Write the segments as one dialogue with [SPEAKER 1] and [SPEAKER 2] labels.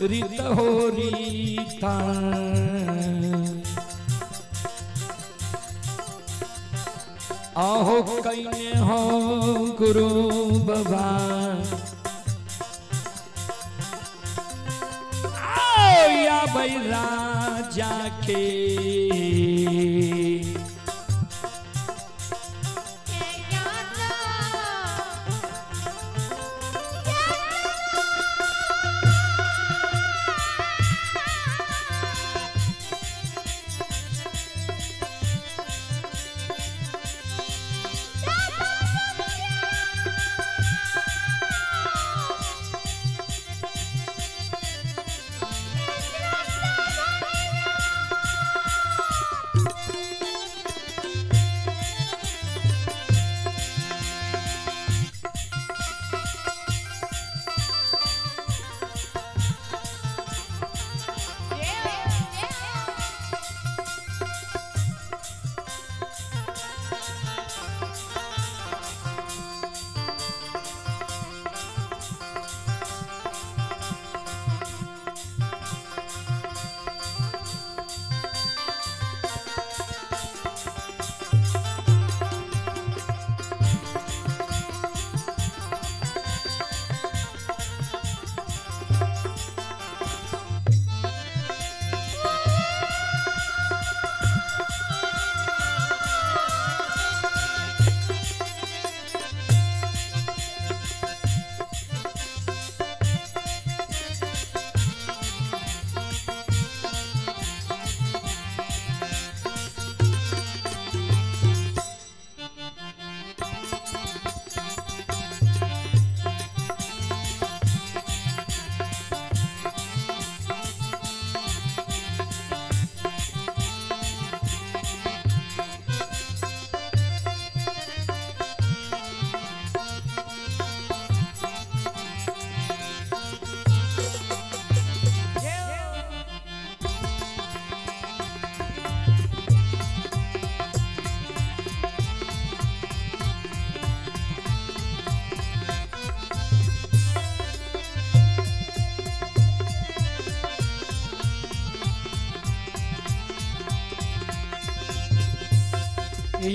[SPEAKER 1] रीत हो रीता आहो कहीं हो गुरु बाबा या भाई राजा के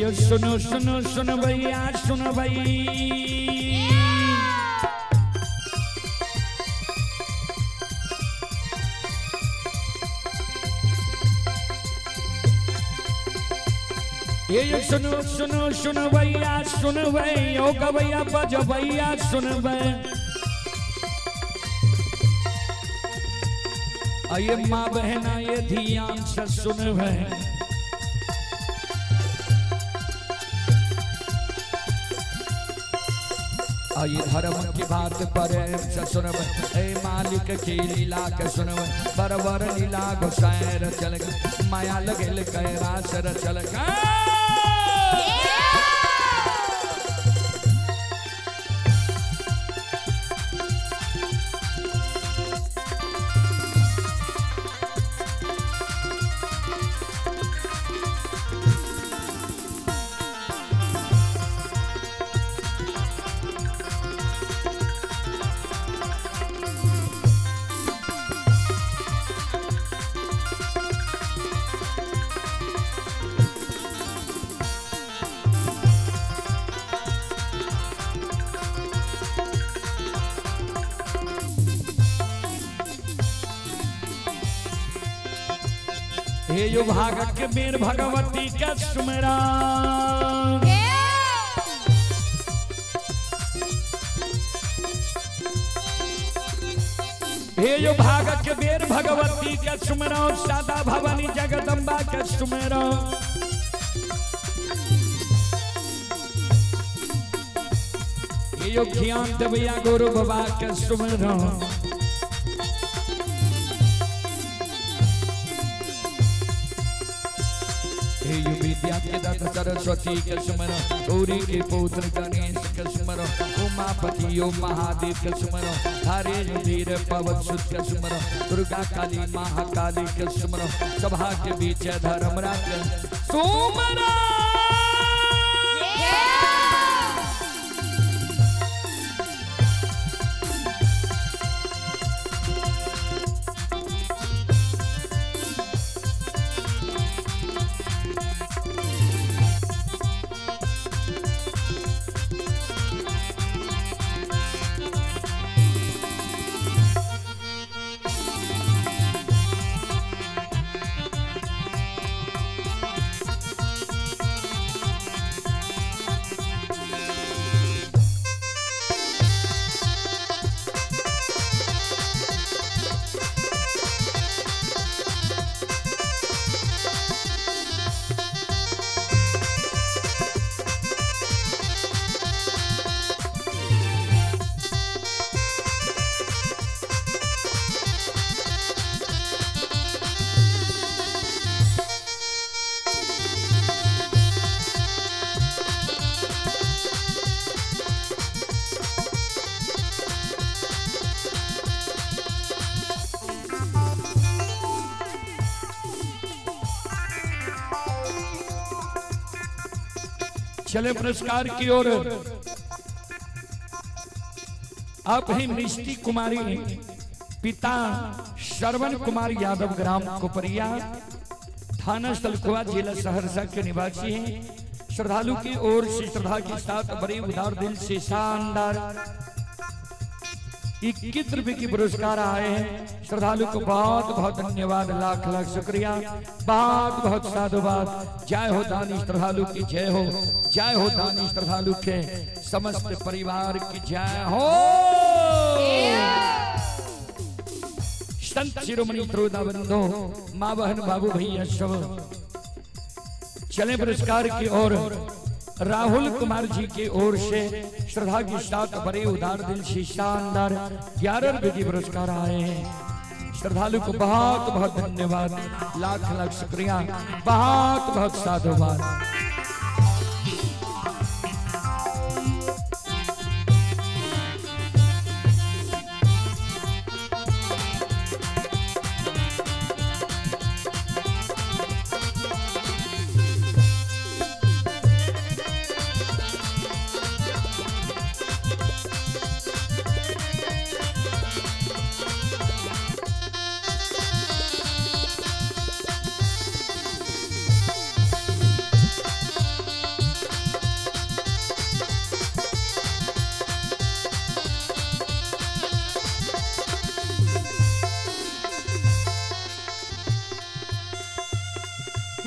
[SPEAKER 1] यो सुनो सुनो सुनो भैया सुनो भाई ये सुनो सुनो सुनो भैया सुनो भाई ओ भैया बजो भैया सुनो भाई आइए माँ बहना ये ध्यान से सुनो भाई आइए धर्म की बात पर सुनब ए मालिक की लीला के सुनब बरबर लीला घुसैर चल माया लगल कैरासर चल हे यो भागत के मेर भगवती का सुमरान हे यो भागत के मेर भगवती का सुमरान सादा भवानी जगदम्बा का सुमरान हे यो ज्ञान देवया गुरु बाबा का सुमरान विद्या के दाता सरस्वती के सुमरो गौरी के पुत्र गणेश के सुमरो उमापति ओ महादेव के सुमरो हरे रुधिर पवन सुत के सुमरो दुर्गा काली महाकाली के सुमरो सभा के बीच धर्मराज के सुमरो चले पुरस्कार की ओर। आप ही मिष्टी कुमारी, पिता श्रवण कुमार यादव, ग्राम कुपरिया, थाना सलखुआ, जिला सहरसा के निवासी हैं। श्रद्धालु की ओर से श्रद्धा के साथ बड़े उदार दिल से शानदार 21 रुपए की पुरस्कार आए हैं। श्रद्धालु को बहुत बहुत धन्यवाद, लाख लाख शुक्रिया, बहुत बहुत साधुवाद। जय हो दानी श्रद्धालु की जय हो, जय हो दानी श्रद्धालु के समस्त परिवार की जय हो। संत शिरोमणि त्रोदाबंधो, माँ बहन बाबू भैया सब चले पुरस्कार की ओर। राहुल कुमार जी की ओर से श्रद्धा के साथ बड़े उदार दिल से शानदार 11 रुपए की पुरस्कार आए हैं। श्रद्धालु को बहुत बहुत धन्यवाद, लाख लाख शुक्रिया, बहुत बहुत साधुवाद।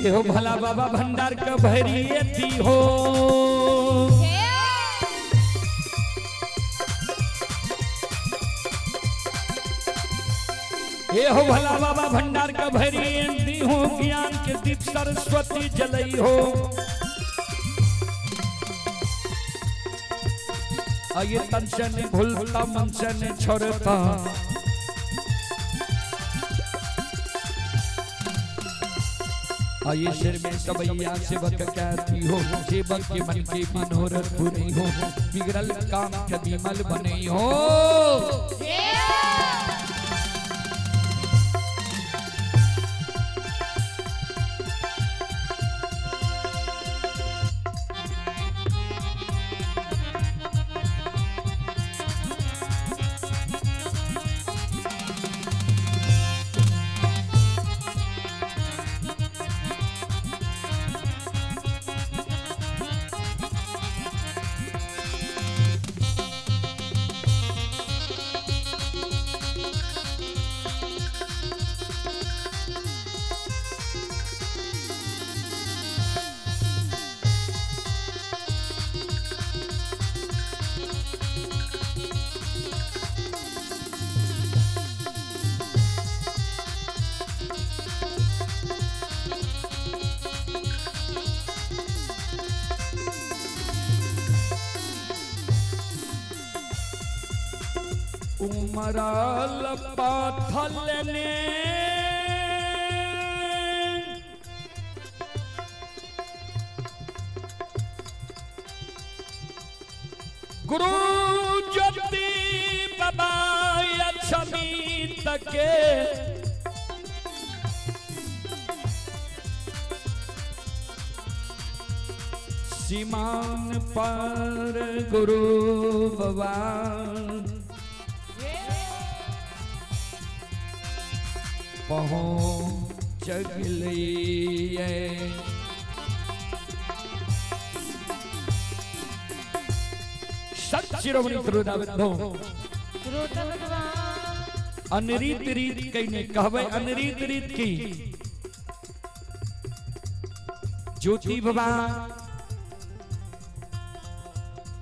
[SPEAKER 1] हो भला बाबा भंडार का भैरिए थी हो, हे हो भला बाबा भंडार का भैरिए थी हो, ज्ञान के दीप सरस्वती जलई हो। आइए तन से नहीं भूलता, मन से नहीं छोड़ता, आइए सिर में सबैया सेवक कहती हो, सेवक के मन की मनोरथ पूरी हो, बिगड़ल काम के विमल बने हो। उमराल पाथल ने गुरु ज्योति बाबा छवि तके सीमान पर गुरु बाबा पहुँच गए। सत शिरोमणि त्रोदाबंधो, अनरीत रीत कहने कहवे, अनरीत रीत की ज्योति बाबा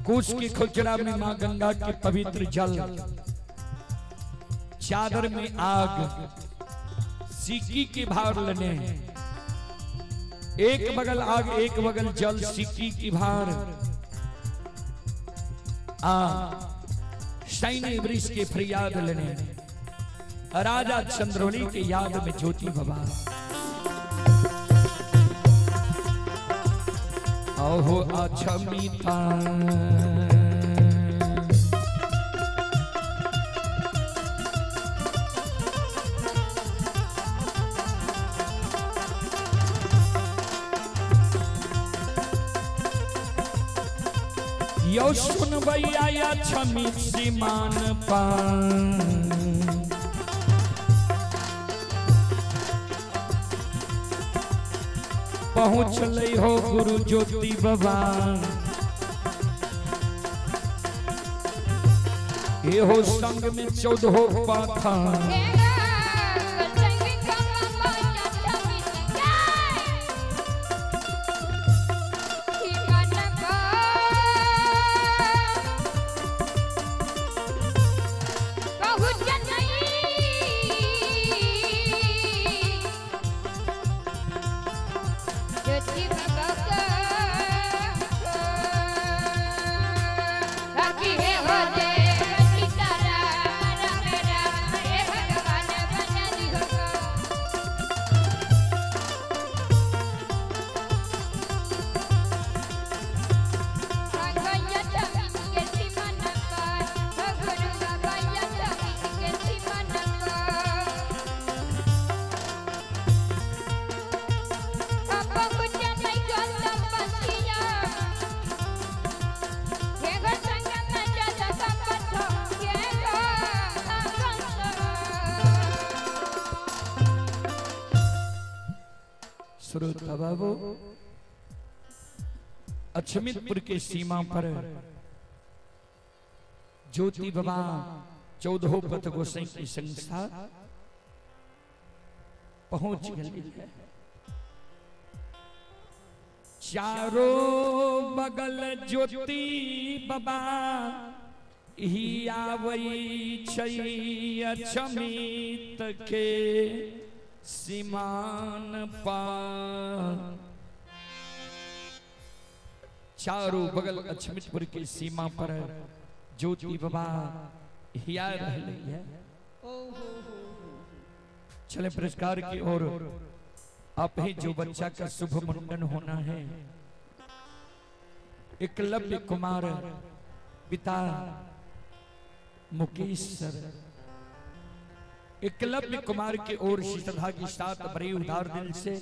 [SPEAKER 1] कोस की खुचरा में मां गंगा के पवित्र जल, चादर में आग, सिक्की के भार लेने, एक बगल आग एक बगल जल, सिक्की की भार सैन्य वृक्ष के फरियाद लेने, राजा चंद्रोली के याद में ज्योति बाबा। ओहो अच्छा मीठा यो सुन भैया या छमित सीमान पान पहुँच ले हो गुरु ज्योति बाबा ये हो संग में 14 पाखा श्रोता बाबू अछमितपुर के सीमा पर ज्योति बाबा 14 पथ गोसाई की संस्था पहुंच गई है। चारों बगल ज्योति बाबा ही आवई छई अछमित के सीमान पार। चारों बगल अछमितपुर की सीमा पर ज्योति बाबा हिया रही है। चले पुरस्कार की ओर। आप ही जो बच्चा का शुभ मुंडन होना है, एकलव्य कुमार पिता मुकेश सर, एकलव्य कुमार की ओर श्रद्धा के साथ बड़े उदार दिल से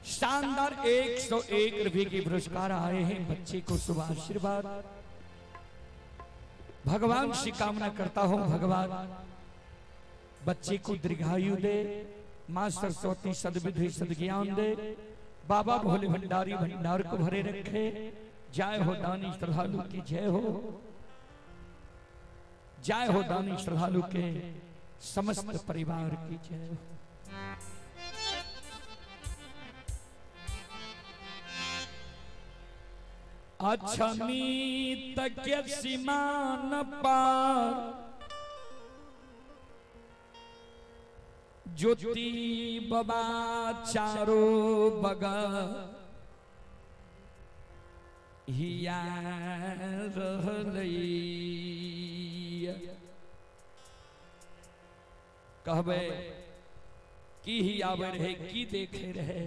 [SPEAKER 1] शानदार 101 रुपए के पुरस्कार आए हैं। बच्चे को शुभ आशीर्वाद भगवान से कामना करता हूं, भगवान बच्चे को दीर्घायु दे, मां सरस्वती सद्विधि सद्ज्ञान दे, बाबा भोले भंडारी भंडार को भरे रखे। जय हो दानी श्रद्धालु की जय हो, जय हो दानी श्रद्धालु के समस्त परिवार की जय हो। अछमित के सीमान पार ज्योति बाबा चारों बगल हिया रहलई। कहबे की ही आवे रहे, की देखे रहे।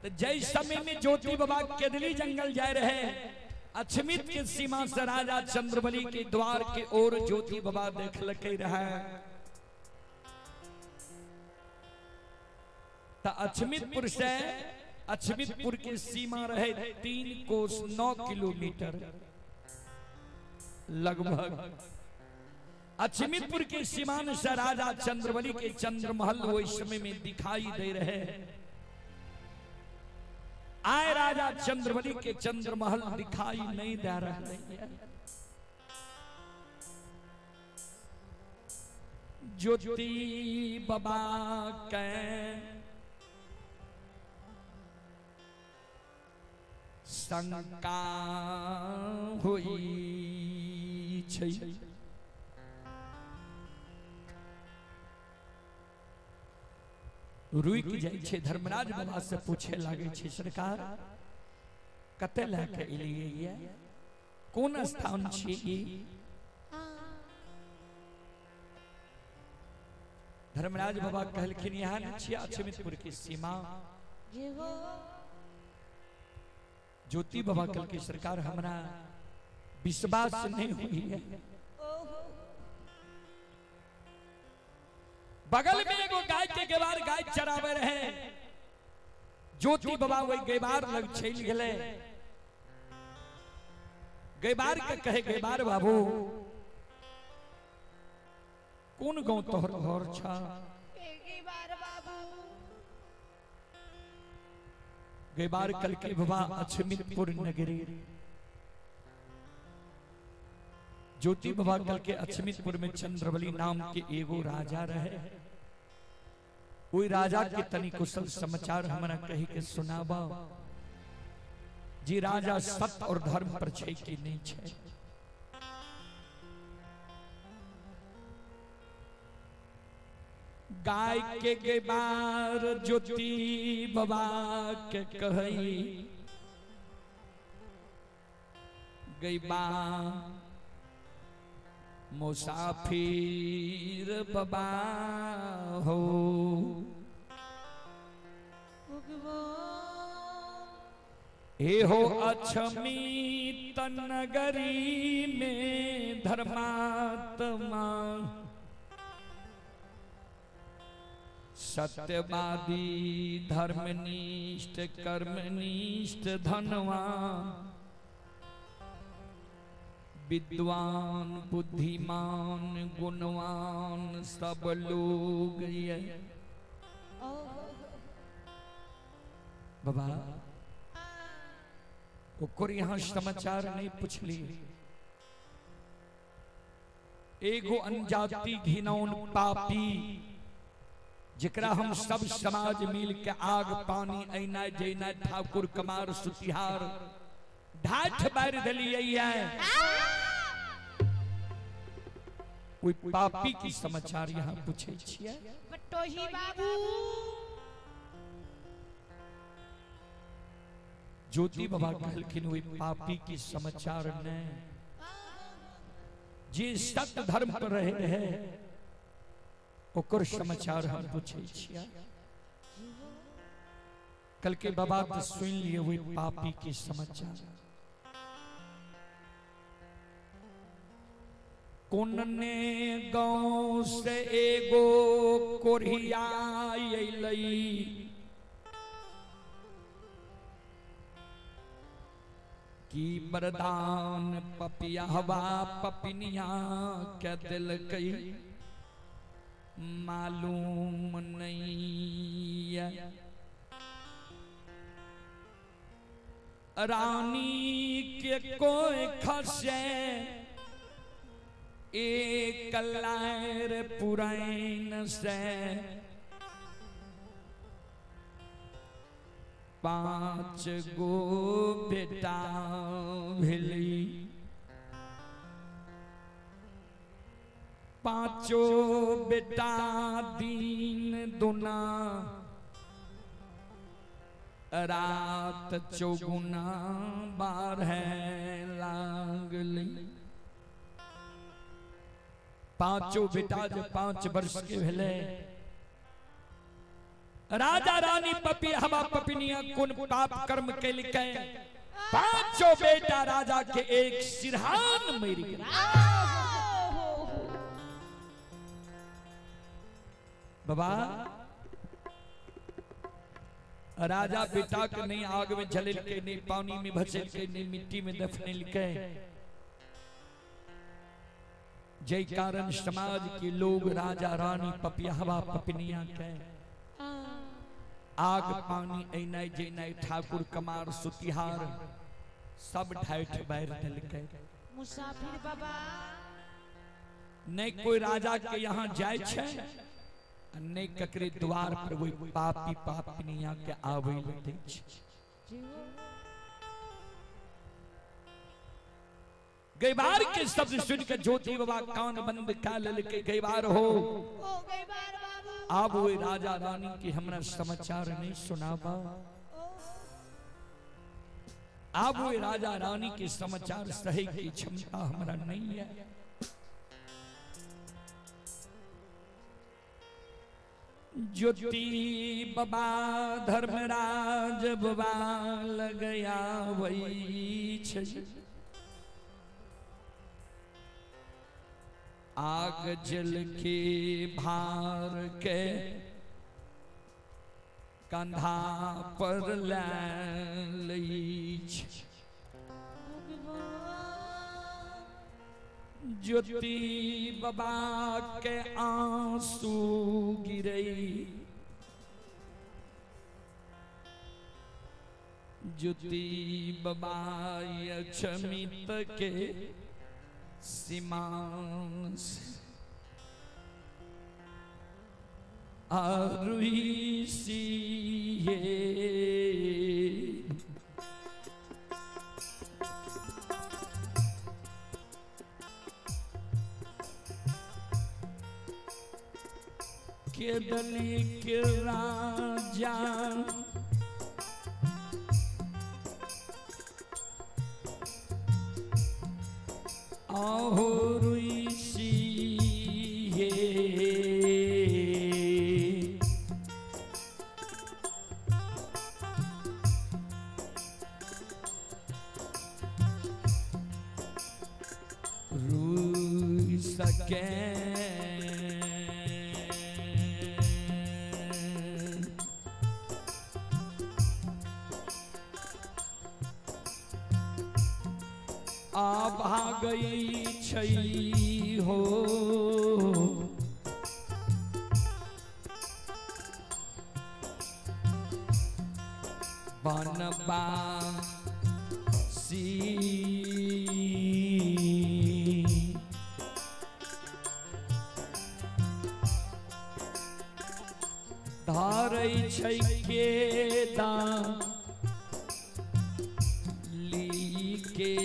[SPEAKER 1] तो जय समय में ज्योति बाबा केदली जंगल जाए रहे, अछमित के सीमा से राजा चंद्रबली के द्वार के ओर ज्योति बाबा देख लके रहे। तो अछमितपुर से अछमितपुर की सीमा रहे 3 कोस 9 किलोमीटर लगभग। अछमितपुर के सीमान से राजा चंद्रबली के चंद्रमहल वो इस समय में दिखाई दे रहे। आए राजा चंद्रबली के चंद्रमहल दिखाई नहीं दे रहे। ज्योति बाबा के शंका हुई छै। रुक जाय छै, धर्मराज बाबा से पूछे लागे छै, सरकार कते लेके एलियै ये, कोन स्थान छै ई? धर्मराज बाबा कहलखिन यहाँ न छियै अछमितपुर की सीमा। ज्योति बाबा कहलखिन सरकार हमरा विश्वास नहीं हुई है। बगल में एगो गाय के गेवार गाय चरावे रहे। ज्योति बाबा वही गेवार लग चल गए। गई बार के कहे गई बार बाबू कौन गाँव तोहर घर छा गई बार कल के बाबा अछमितपुर नगरी ज्योति बाबा कल के अछमितपुर में चंद्रवली नाम के एगो राजा रहे। कोई राजा के तनी कुशल समाचार हमरा कही के सुनाबा जी। राजा सत्य और धर्म पर छै कि नहीं छै। गाय के गेबार ज्योति बाबा के कहई गईबा मुसाफिर बाबा हो हे हो अछमित नगरी में धर्मात्मा सत्यवादी धर्मनिष्ठ कर्मनिष्ठ धनवान विद्वान बुद्धिमान गुणवान सब लोग ये बाबा ओकर यहाँ समाचार नहीं पूछली। एगो अनजाति घिनौन पापी जकरा हम सब समाज मिल के आग पानी ऐना जैना ठाकुर कमार सुतिहार ढाठ बार दिलिए कोई पापी की समाचार यहाँ पूछे छिए।
[SPEAKER 2] बटोही बाबू
[SPEAKER 1] ज्योति बाबा कहलखिन वही पापी की समाचार ने जे सत्य धर्म पर रहे है ओकर समाचार हम पूछे छिए। कल के बाबा तो सुन लिए वही पापी की समाचार। कोनने गांव से एगो कोरिया अइलई की वरदान पपिया हवा पपिनिया के दिल कई मालूम नहीं है। रानी के कोई खसे एक लायर पुराइन से 5 गो बेटा भेली 5 बेटा दिन दुना रात चौगुना 12 लागली। 5 बेटा जो 5 वर्ष के भेले राजा रानी पपी हवा पपिनिया कुन पाप कर्म के लिखे 5 बेटा राजा के एक सिरहान मर गए। बाबा राजा बेटा के नहीं आग में जले के नहीं पानी में भसेल के नहीं मिट्टी में दफने लिखे। जय कारण समाज के लोग राजा रानी पपिया हवा पपिनिया के आग पानी ऐना जैना ठाकुर कमार सुतिहार सब ठाठ बैर डल के
[SPEAKER 2] मुसाफिर बाबा
[SPEAKER 1] नहीं कोई राजा के यहाँ जाय छे नहीं ककरे द्वार पर कोई पापी पापनिया के आवे लगे छे। गईबार के शब्द सुन के ज्योति बाबा कान बंद कर लेके गईबार हो
[SPEAKER 2] गईबार बाबू
[SPEAKER 1] अब वो राजा रानी की हमरा समाचार नहीं सुनाबा। अब वो राजा रानी के समाचार सही की क्षमता हमरा नहीं है। ज्योति बाबा धर्मराज बाबा लगया वही छे आग जल के भार के कंधा पर लै ज्योति बाबा के आंसू गिरे, ज्योति बाबा अक्षमित के सीमान से आरुई सी के दली के राजा आहुरुई सी रुई सके आ भागई छई हो बनबा सी धारई छई के दान ली के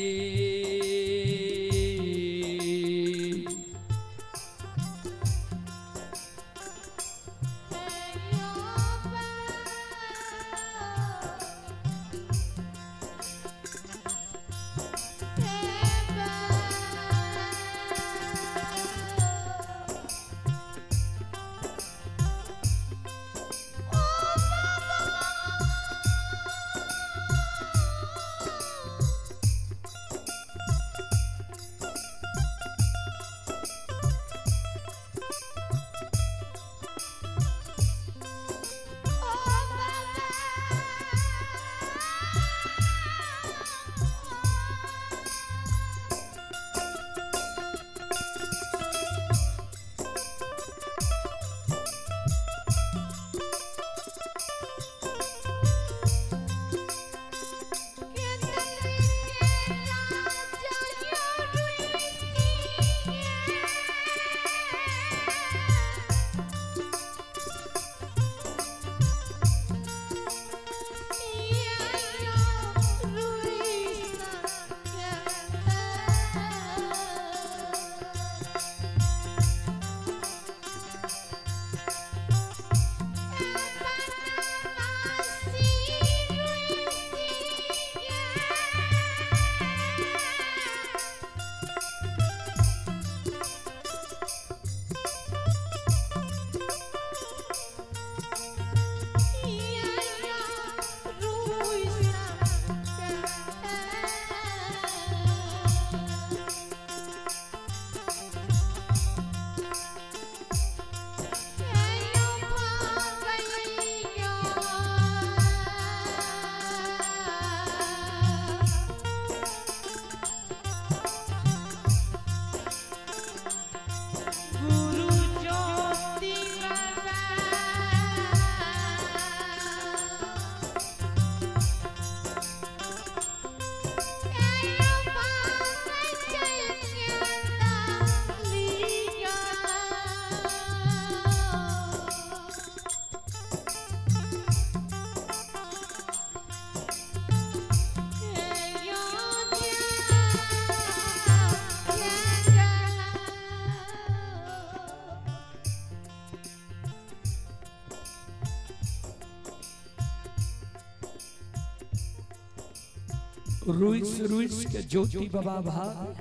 [SPEAKER 1] रुइस रुइस के ज्योति बाबा भाग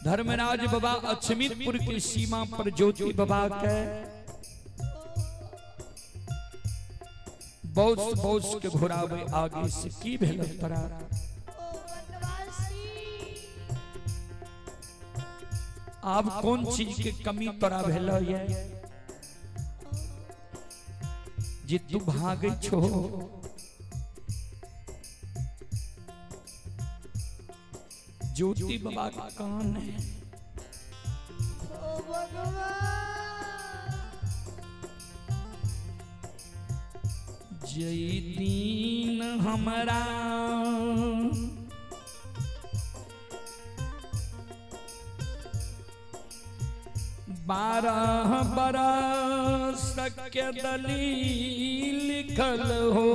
[SPEAKER 1] धर्मराज बाबा अक्षमितपुर की सीमा पर ज्योति बाबा के बहुत के घोरावे आगे से की भेल तरा अब कौन चीज के कमी तोरा भेल ये जे तू भागे छो ज्योति बाबा का कान है।
[SPEAKER 2] ओ भगवान
[SPEAKER 1] जय दीन हमरा 12 बरस के दलील लिखल हो।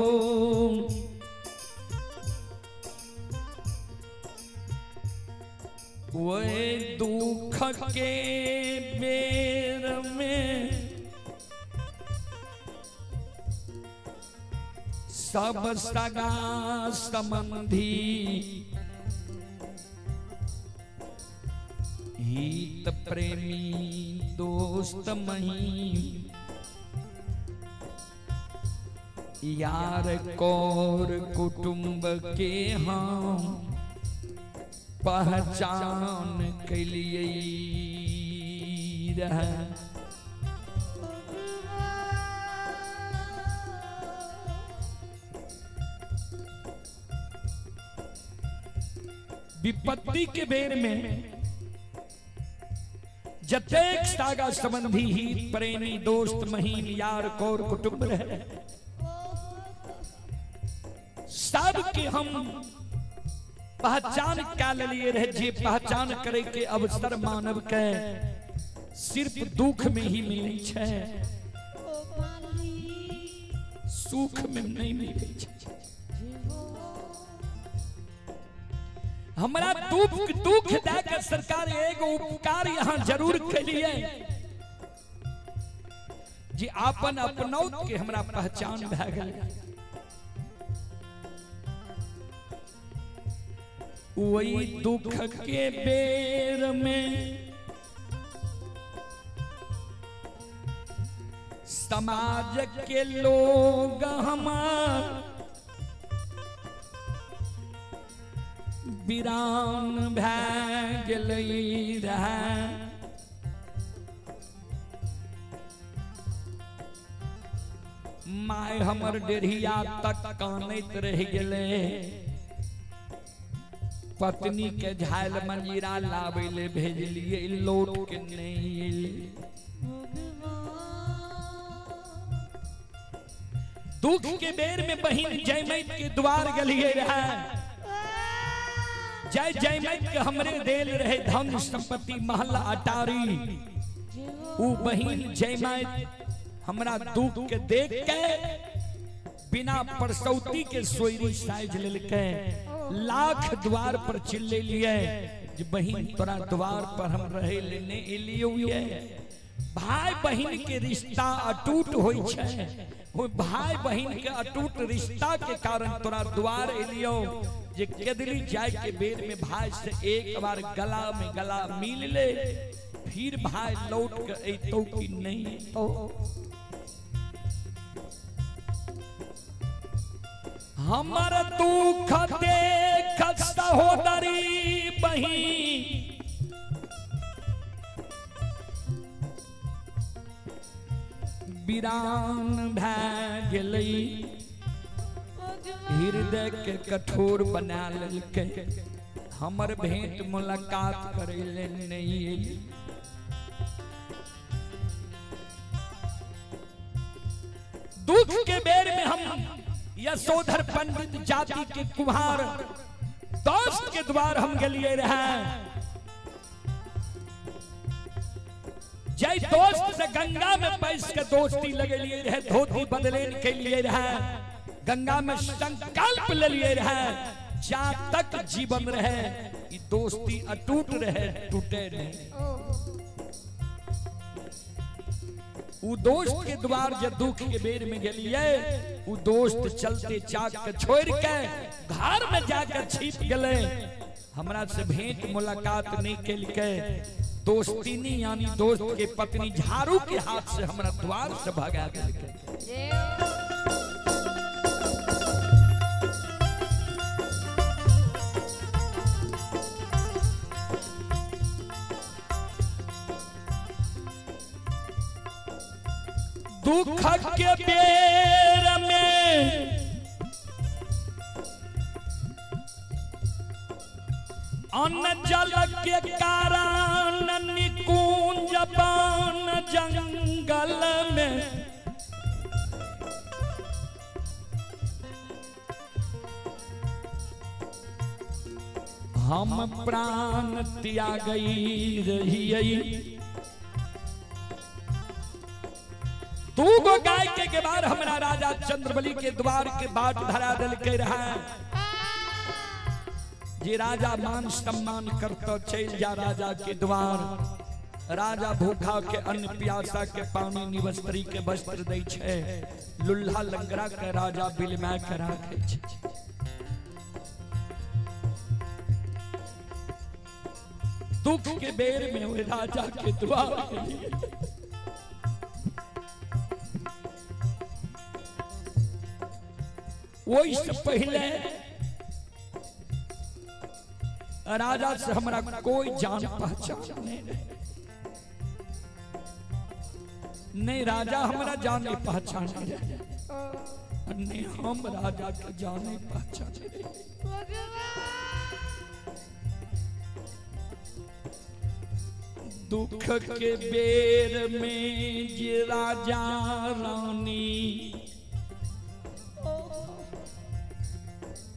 [SPEAKER 1] वे दुख के बेर में सब सगा संबंधी हित प्रेमी दोस्त मही यार कौर कुटुंब के हम पहचान के लिए रह। विपत्ति के बेर में जतेक सागा संबंधी हित प्रेमी दोस्त महीन यार कौर कुटुंब रहे सब के हम पहचान क्या लिए रहे। जे पहचान करे के अवसर मानव के सिर्फ दुख में ही मिले छे, सुख में नहीं मिले छे। हमारा दुख देकर सरकार एगो उपकार यहाँ जरूर करिए जे आपन अपनौत के हमरा पहचान भए गई। वही दुख के बेर में समाज के लोग हमार वीरान भए गेलै रहे। माय हमर डेढ़िया तक कानैत रह गेलै। पत्नी के झायल मंजीरा लाबै ले भेजलिए लौट के नहीं एलै। दुख के बेर में बहिन जयमैत के द्वार गलिए रहे। जय जयमैत के हमरे देल रहे धन संपत्ति महल अटारी। उ बहिन जयमैत हमरा दुख के देख के बिना परसौती के सोयरी साइज लेलके। लाख द्वार पर चिल्ले लिए बहिन तोरा द्वार पर हम रहे लेने एलियो। भाई बहिन के रिश्ता अटूट होई छे। वो भाई बहिन के अटूट रिश्ता के कारण तोरा द्वार एलियो। जे केदली जाय के बेर में भाई से एक बार गला में गला मिल ले फिर भाई लौट के अइतो कि नहीं तो। हमर दुख देख सहोदरी बहिन वीरान भए गेलै। हृदय के कठोर बना लेलकै। हमर भेंट मुलाकात करे ले नहीं एली। दुख के बेर में हम यशोधर पंडित जाति के कुम्हार दोस्त के द्वार हम गलिए रहे। जय दोस्त से गंगा में पैस के दोस्ती लगे लिए रहे। धोती बदले के लिए रहे। गंगा में संकल्प ले लिए रहे। जा तक जीवन रहे ये दोस्ती अटूट रहे टूटे नहीं। उ दोस्त के द्वार जब दुख के बेर में गलिए उ दोस्त चलते चाक के छोड़ के घर में जाकर छिप गले। हमरा से भेंट मुलाकात नहीं केलके। दोस्तीनी यानी दोस्त के पत्नी झाड़ू के हाथ से हमरा द्वार से भगा देलके। दुख के बेर में अन्न जल के कारण निकुंज बन जंगल में हम प्राण त्यागई रही। तू गो गाय के बार हमारा राजा चंद्रबली के द्वार के बाट धरा दिल के रहा जे राजा मान सम्मान करता चल जा राजा के द्वार। राजा भूखा के अन्न प्यासा के पानी निवस्त्री के वस्त्र दै छे, लुल्हा लंगरा के राजा बिलमा के राखे छे। दुख के बेर में हुए राजा के द्वार के लिए वो इससे पहले राजा से हमारा कोई जान पहचान नहीं, राजा हमारा जाने पहचान नहीं, हम राजा के जाने पहचान। दुख के बेर में जे राजा रानी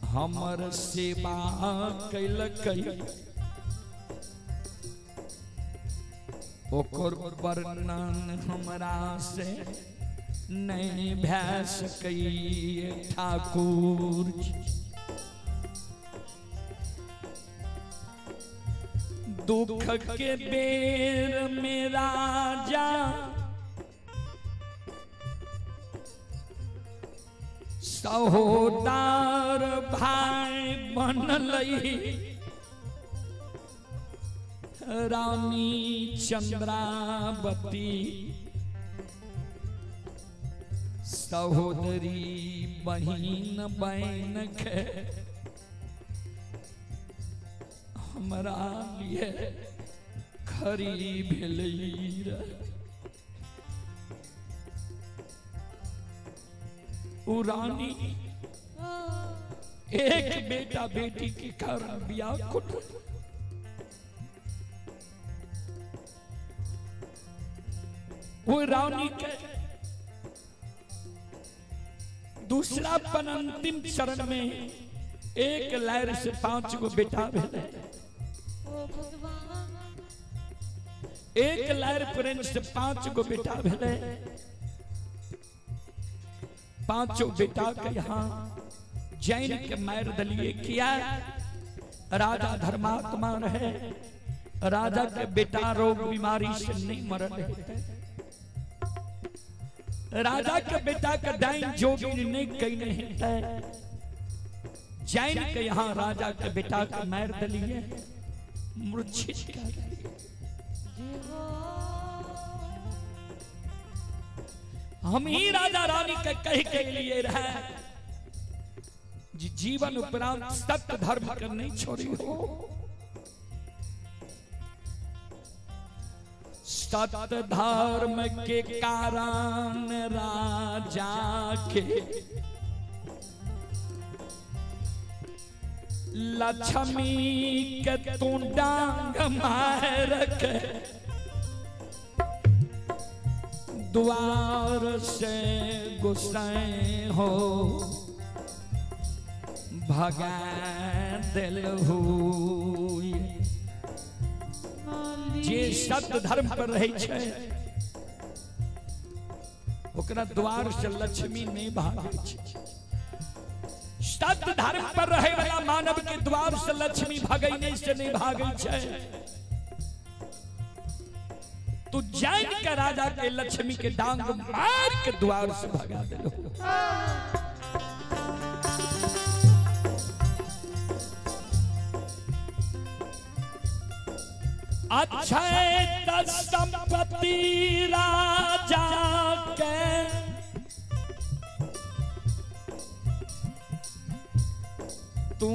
[SPEAKER 1] हमर सेवा कैलकै, ओकर वर्णन हमरा से नहीं भै सकैए ठाकुर। दुख के बेर में राजा सहोदार भाई बनलई, रानी चंद्रावती सहोदरी बहिन बहन के हमरा लिए खरी भेलई। उ रानी एक बेटा बेटी के कारण बियाह कुट, वो रानी के दूसरा पन अंतिम चरण में एक लहर से 5 गो बेटा भेले। एक लहर प्रेम से 5 गो बेटा भेले। 5 बेटा के यहाँ जैन के मार दलिए किया। राजा धर्मात्मा रहे, राजा के बेटा रोग बीमारी से नहीं मर रहे। राजा के बेटा का डाइन जोगी नहीं कहीं नहीं है। जैन के यहाँ राजा के बेटा का मार दलिए मूर्छित कर दिए। हम ही राजा रानी के कह के लिए रहे जीवन उपरांत सत्य धर्म कर नहीं छोड़ी हो। सत्य धर्म के कारण राजा के लक्ष्मी के तू डांग मार के द्वार से गुस्से हो भगा दिल हुई। जे सत्य धर्म पर रहे छे ओकरा द्वार से लक्ष्मी नहीं भागे छे। सत्य धर्म पर रहे वाला मानव के द्वार से लक्ष्मी भागे से नहीं भागे छे। तू जैन के राजा के लक्ष्मी के डांग मार के द्वार से भगा दिलो। अच्छे संपत्ति राजा के तू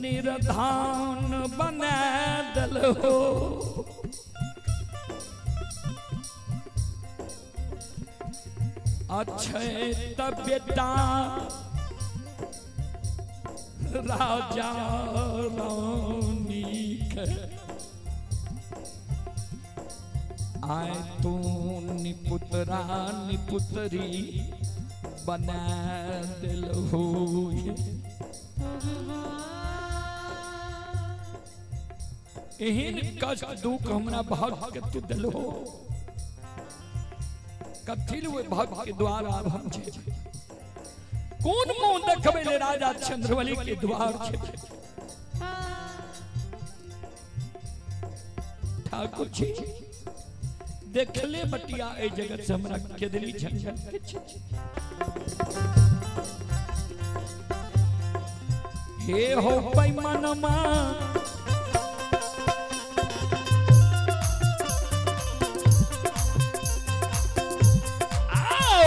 [SPEAKER 1] निर्धान बना दलो। अच्छे तब बेटा राजा रानी आए तू निपुतरा निपुतरी बना दिल हो एहन कष्ट दुख हमरा भाग के तू दिल हो कथिल हुए भाग के द्वार आब हम छे कौन मुंह देखबे ले राजा चंद्रवली के द्वार छे ठाकुर जी देखले बटिया ए जगत से हमरा केदली झंझन के छे हे हो पैमानमा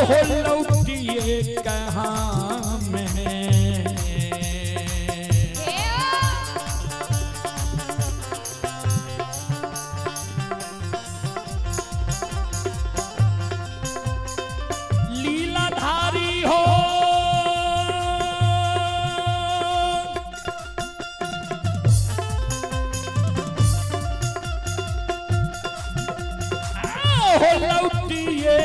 [SPEAKER 1] हो लौटिए कहाँ में लीलाधारी हो लौटिए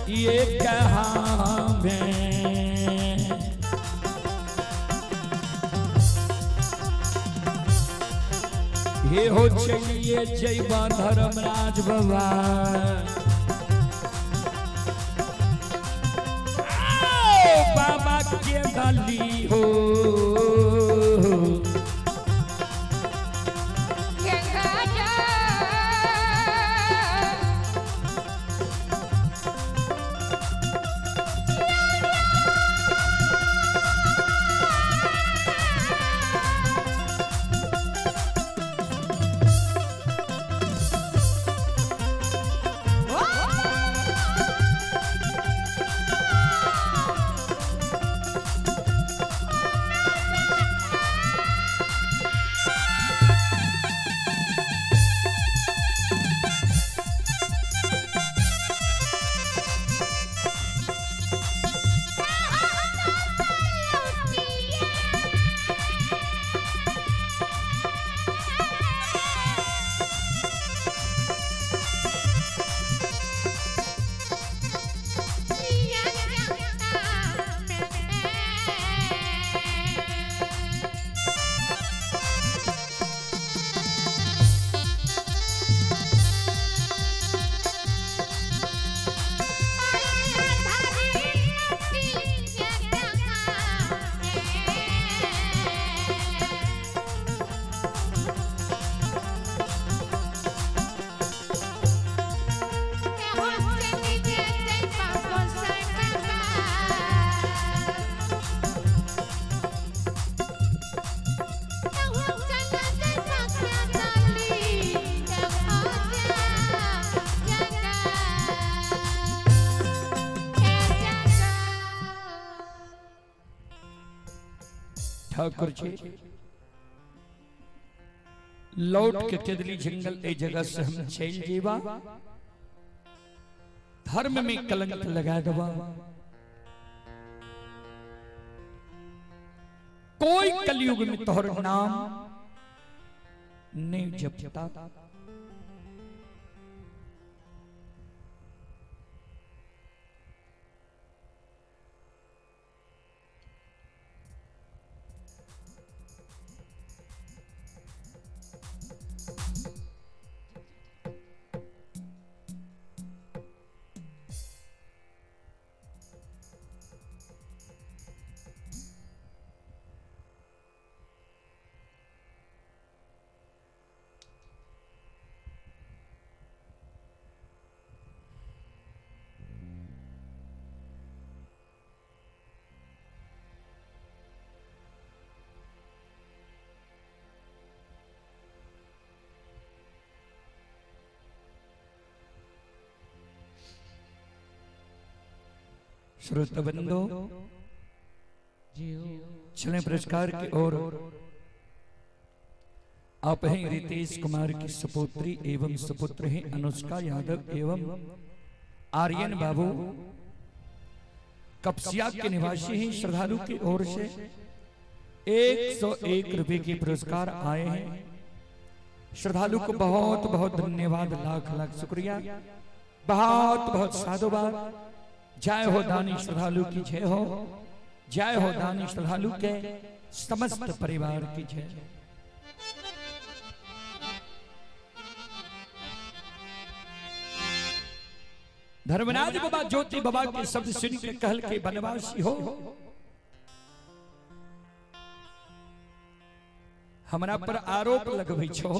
[SPEAKER 1] ये कहाँ में हे हो चलिए जैबा धर्मराज बाबा बाबा के गली हो ठाकुर जी लौट के केदली जंगल ए जगह से हम चल जीवा धर्म में कलंक लगा दबा कोई कलयुग में तोहर नाम नहीं जपता श्रोतबंधो चले पुरस्कार की ओर आप हैं रितेश कुमार की सपुत्री एवं सपुत्र हैं अनुष्का यादव एवं आर्यन बाबू कपसिया के निवासी हैं। श्रद्धालु की ओर से 101 रुपए के पुरस्कार आए हैं। श्रद्धालु को बहुत बहुत धन्यवाद, लाख लाख शुक्रिया, बहुत बहुत साधुवाद। जय हो दानी श्रद्धालु की जय हो, जय हो दानी श्रद्धालु के समस्त परिवार की जय। धर्मराज बाबा ज्योति बाबा के शब्द सुन के कहल के बनवासी हो, हमरा पर आरोप लगबै छो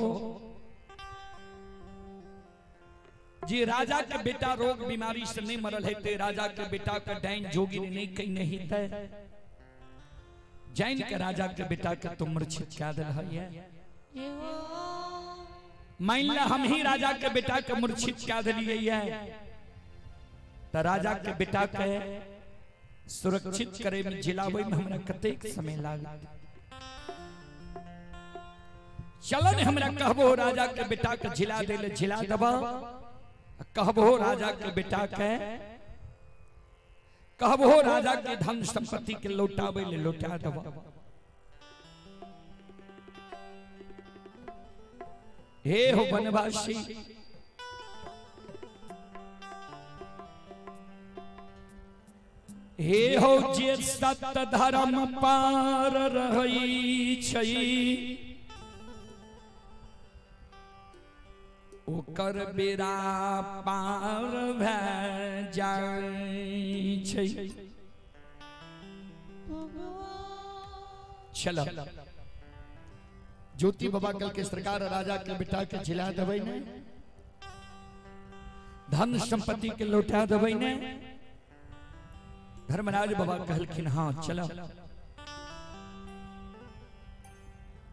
[SPEAKER 1] जी राजा के बेटा रोग बीमारी से नहीं मरल है, ते राजा के बेटा का डाइन जोगी ने नहीं कहीं नहीं तय जैन के राजा के बेटा के तुम मूर्छित क्या दल है। मान ला हम ही राजा के बेटा के मूर्छित क्या दिलिए है, तो राजा के बेटा के सुरक्षित करे में जिलावे में हमरा कतेक समय लागत। चलन हमरा कहबो राजा के बेटा के जिला देले जिला दबा, कहबो राजा के बेटा के, कहबो राजा के धन संपत्ति के लौटावे ले लौटा दबा। हे हो वनवासी, हे हो जे सत्य धर्म पार रहई छई, ओकर बेरा पार भए जाई छई। चलो ज्योति बाबा कल के सरकार राजा के बेटा के जिला देबै ने, धन संपत्ति के लौटा देबै ने। धर्मराज बाबा कहलखिन हाँ चलो।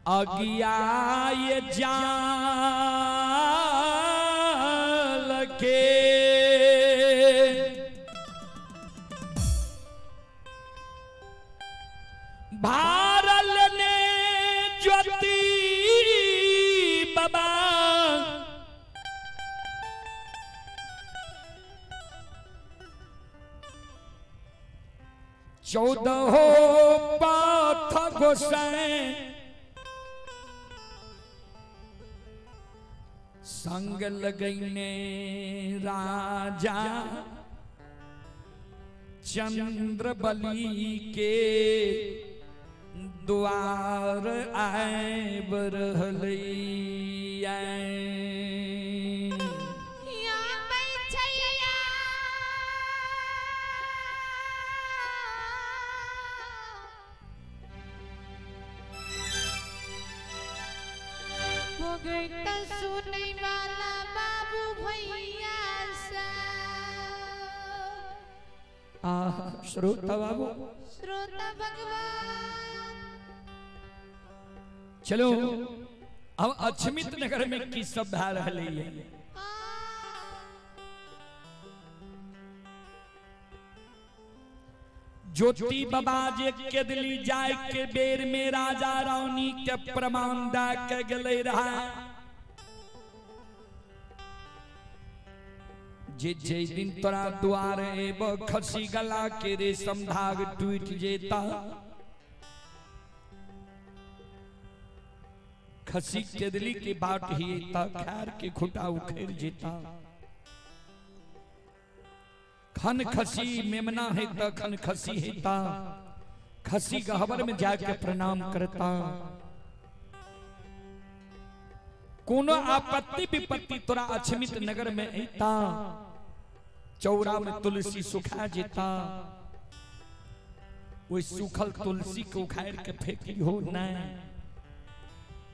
[SPEAKER 1] अगिया ये जाल के भारल ने ज्योति बाबा, चौदह पाथ गोसाई संग लगैने राजा चंद्र बलि के द्वार आए बरहलैया।
[SPEAKER 2] सुनने वाला बाबू भैया सा,
[SPEAKER 1] श्रोता बाबू,
[SPEAKER 2] श्रोता भगवान।
[SPEAKER 1] चलो अब अक्षमित नगर में की सब भा रहले है। ज्योति बाबा जे के दिली जाय के बेर में राजा रानी के प्रमाण दा के गले रहा। जे जे दिन तोरा द्वारे खसी गला के रेशम धाग टूट जेता, खसी के दिली के बाट ही ता खैर के खुटा उखेर जेता। खन खसी मेमना है तो खन खसी है ता, खसी गहबर में जाके प्रणाम करता। कोनो आपत्ति विपत्ति तोरा अक्षमित नगर में ऐता, चौरा में तुलसी सुखा जेता। वो सूखल तुलसी को उखाड़ के फेंकी हो न,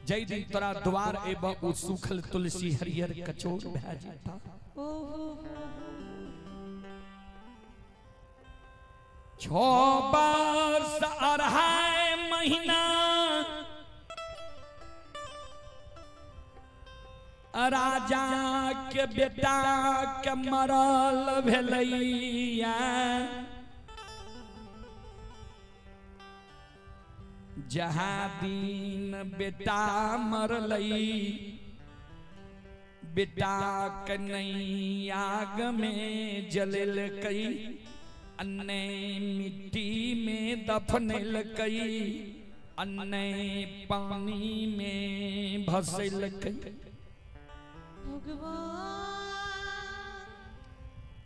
[SPEAKER 1] जय दिन तोरा द्वार एवं वो सूखल तुलसी हरियर कचोर भा जेता। छो वर्ष 2.5 महीना राजा के बेटा के मरल भेलैया। जहाँ दिन बेटा मरलई बेटा कन्हई आग में जलल कई, अन्ने मिट्टी में दफनल कई, अन्ने पानी में भसल कई।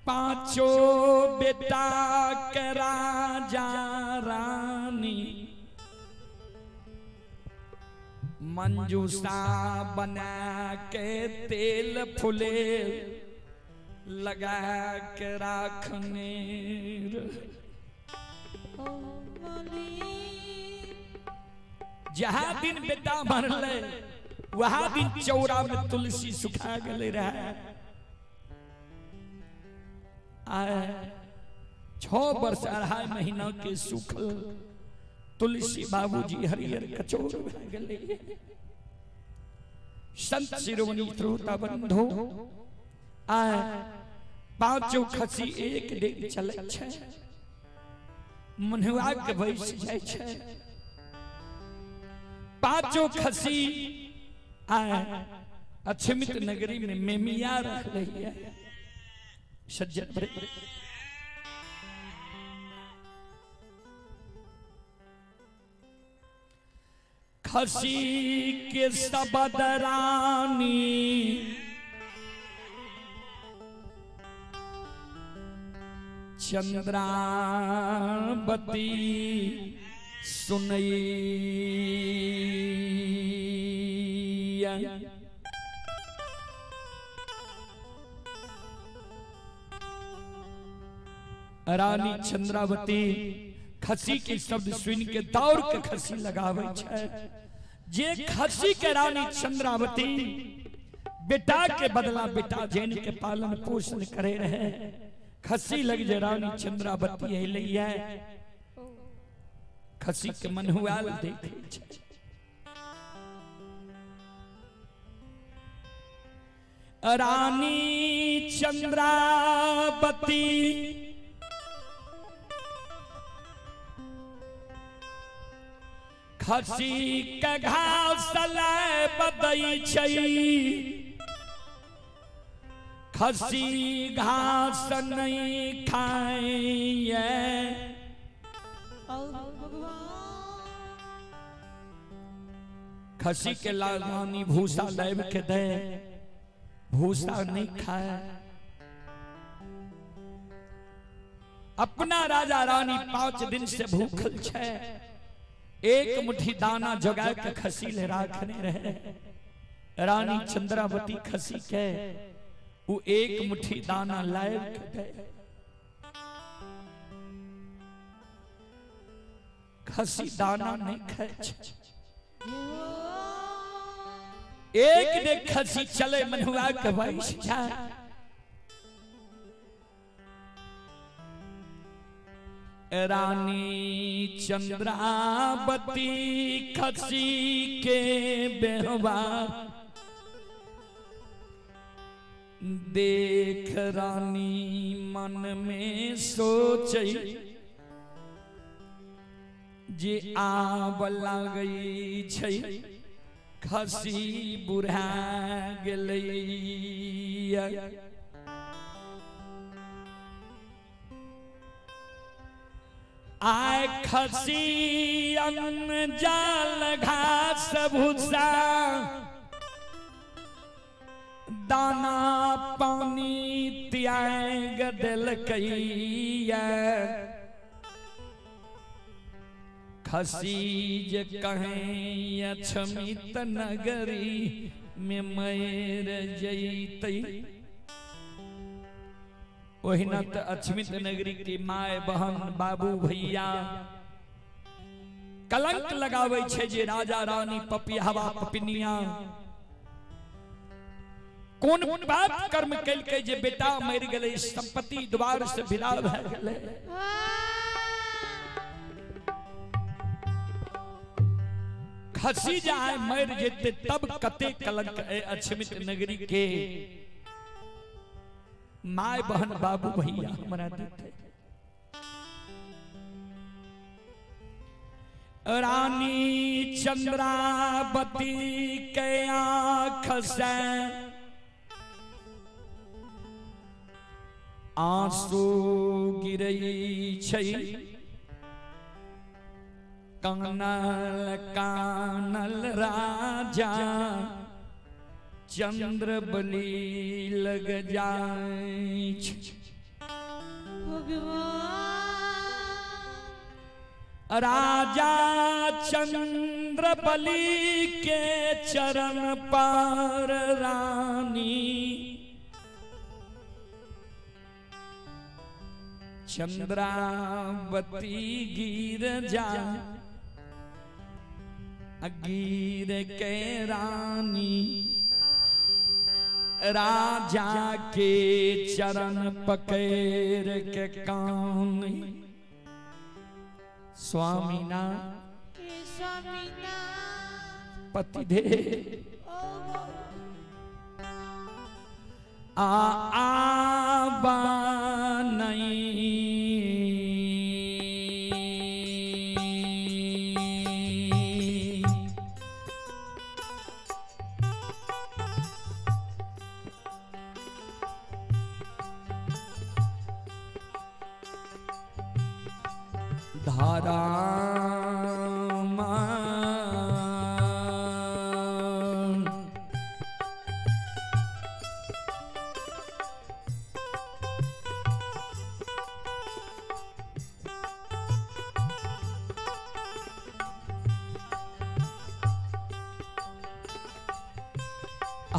[SPEAKER 1] पांचों बेटा के राजा रानी, मंजूसा बना के तेल फुले लगा के राखने। जहाँ दिन बेटा मरले वहाँ दिन चौरा में तुलसी सुखा गले रहा। 6 वर्ष 2.5 महीना के सुखल तुलसी बाबूजी हरिहर कचोर भा गले। संत शिरोमणि श्रोता बंधु पांचों खसी एक डेग चले छे, मनुआ के भैंस जाय छे। पांचों खसी अछमित नगरी में मेमिया रह रही है। सज्जन खसी के सबद रानी, चंद्रावती सुनैया। रानी चंद्रावती खसी के शब्द सुन के दौड़ के खसी लगावे छे। जे खसी के रानी चंद्रावती बेटा के बदला बेटा जैन के पालन पोषण करे रहे। खसी लग जे रानी चंद्रावती है लैया खसी के मनहुआल देखे छे। रानी चंद्रावती खसी के घास लाए बदई छई, खसी घास नहीं खाए। खसी के लालवानी भूसा लाइब के दे, भूसा नहीं खाए। अपना राजा रानी 5 दिन से भूखल छे। एक मुट्ठी दाना जगा के खसी ले राखने रहे। रानी चंद्रावती खसी के वो एक मुट्ठी दाना लाए के दे। खसी दाना नहीं खाए। एक ने खसी चले मनुआ के वैश जाए। रानी चंद्रावती खसी के बेहवा देख रानी मन में सोचई, जे आब लागई छै खसी बुढ़ा गेलैया। आय खसी अन्न जाल घास भूसा, दाना पानी त्याग देलकैया। खसी जे कहें अछमित नगरी में मर जैतै। ओहिना त अछमित नगरी की माय बहन बाबू भैया कलंक लगावे छे जे राजा रानी पपिहवा पपिनिया कौन बात कर्म कैलके जे बेटा मर गेले, संपत्ति द्वार से विदा भ गेले। खसी जाए मर जेते तब कते कलंक अछमित नगरी के माय बहन बाबू भैया हमरा देते। रानी चंद्रावती के आँख से आंसू गिरै छै कानल कानल राजा चंद्र बलि लग जाय छै। राजा चंद्र बलि के चरण पर रानी चंद्रावती गिर जाए गिर के रानी राजा के चरण पकड़ के कान स्वामीनाथ पति दे आबा नहीं धारा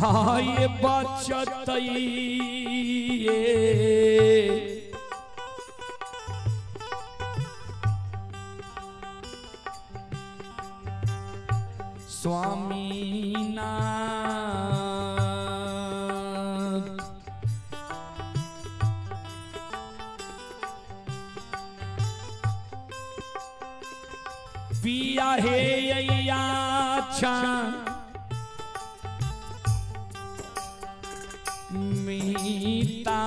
[SPEAKER 1] आये बचत स्वामीनाथ पिया हे अच्छा मीता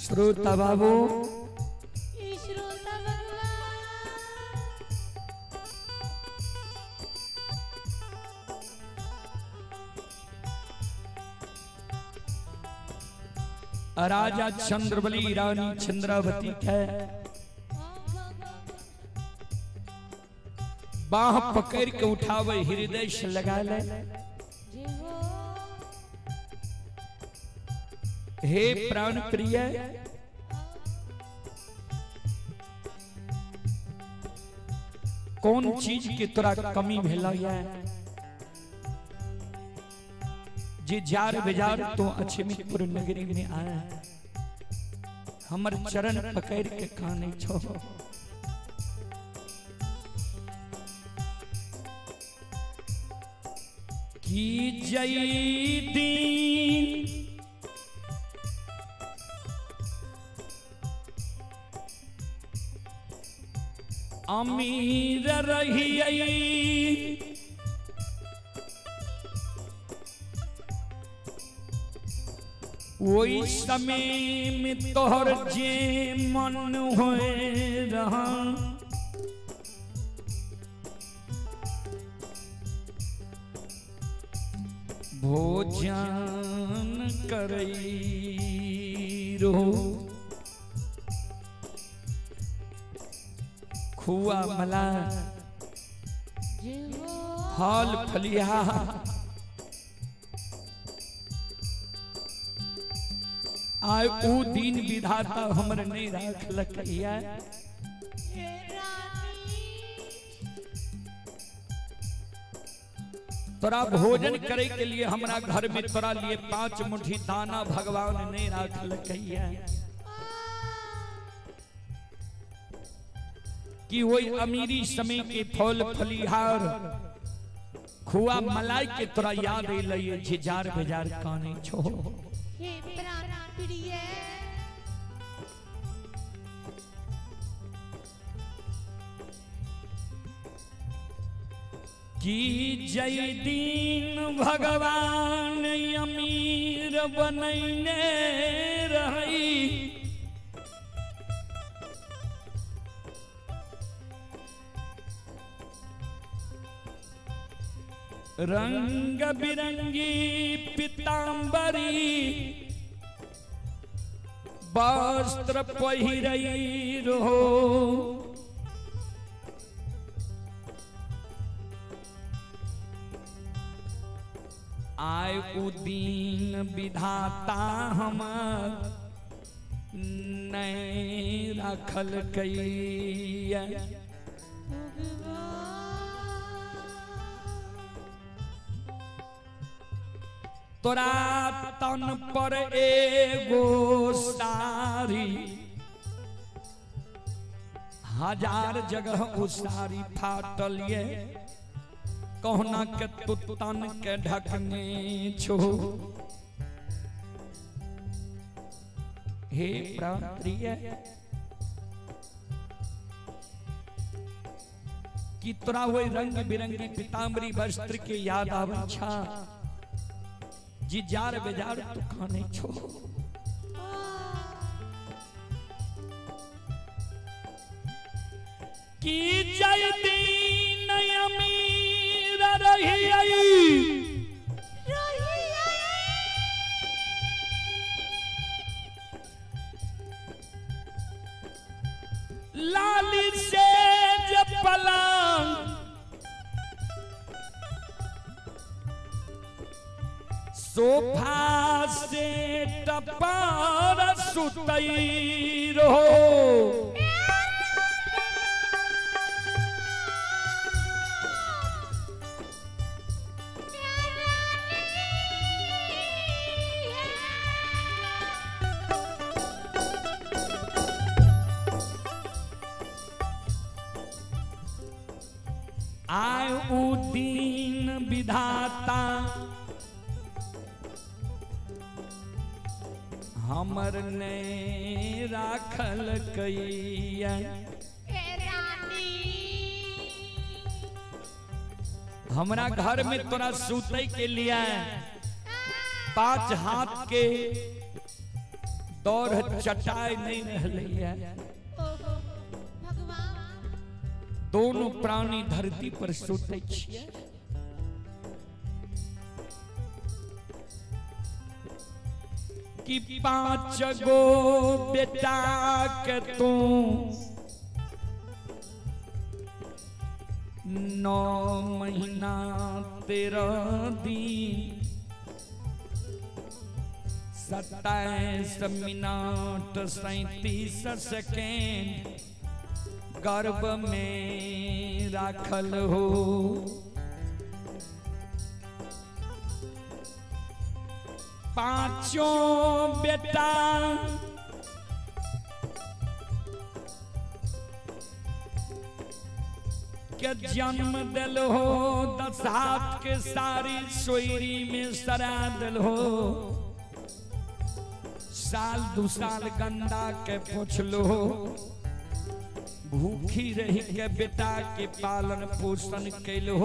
[SPEAKER 1] श्रोता बाबू
[SPEAKER 2] ये श्रोता भगवान
[SPEAKER 1] राजा चंद्रबली रानी चंद्रावती के बाह पकड़ के उठावे हृदय से लगा ले। हे प्राण प्रिय कौन चीज की तोरा कमी भेला है जे जार बेजार तो अछमीपुर नगरी में आया हमर चरण पकड़ के काने छो। की जय दीन अमीर रही वही समय में तोहर जे मन होए रहा भोजन करई रो खुआ मला फल फलिया आय ऊ दिन विधाता हमर नहीं रखलकैया। तोरा भोजन करे के लिए हमरा घर में तोरा लिए 5 मुट्ठी दाना भगवान नहीं रखलकैया कि वही अमीरी समय के फल फलिहार खुआ मलाई के तोरा याद अइले जे जार बेजार काने छो।
[SPEAKER 2] हे प्राण प्रिय
[SPEAKER 1] की जय दीन भगवान अमीर बनैने रही रंग बिरंगी पीतांबरी वस्त्र पहिरई रहो आय उ दीन विधाता हमर नहीं रखल कैया। तोरा तन पर एगो सारी 1000 जगह उसारी फाटल ये कहना के तू तन के ढकने छो। हे प्राण प्रिय कि तोरा वही रंग बिरंगी पीतांबरी वस्त्र के याद आवे छा जी जार बेजार तू खाने छो। की जय दीन अमीर रही लाली से जब पलंग सोफा से टपार सुतई रहो आय उ दीन विधाता हमर ने राखल कैया। हमरा घर में तोरा सूते के लिए 5 हाथ के दौड़ चटाई नहीं रहलै है।
[SPEAKER 2] ओहो भगवान
[SPEAKER 1] दोनों प्राणी धरती पर सुतै छियै। कि 5 गो बेटा के तू 9 महीना 13 दिन 27 मिनट 37 सेकेंड गर्भ में राखल हो। पांचों बेटा के जन्म दिल हो। 10 हाथ के सारी सोयरी में सरा दिल हो। साल 2 साल गंदा के पोछलो। भूखी रही के बेटा के पालन पोषण कैलो।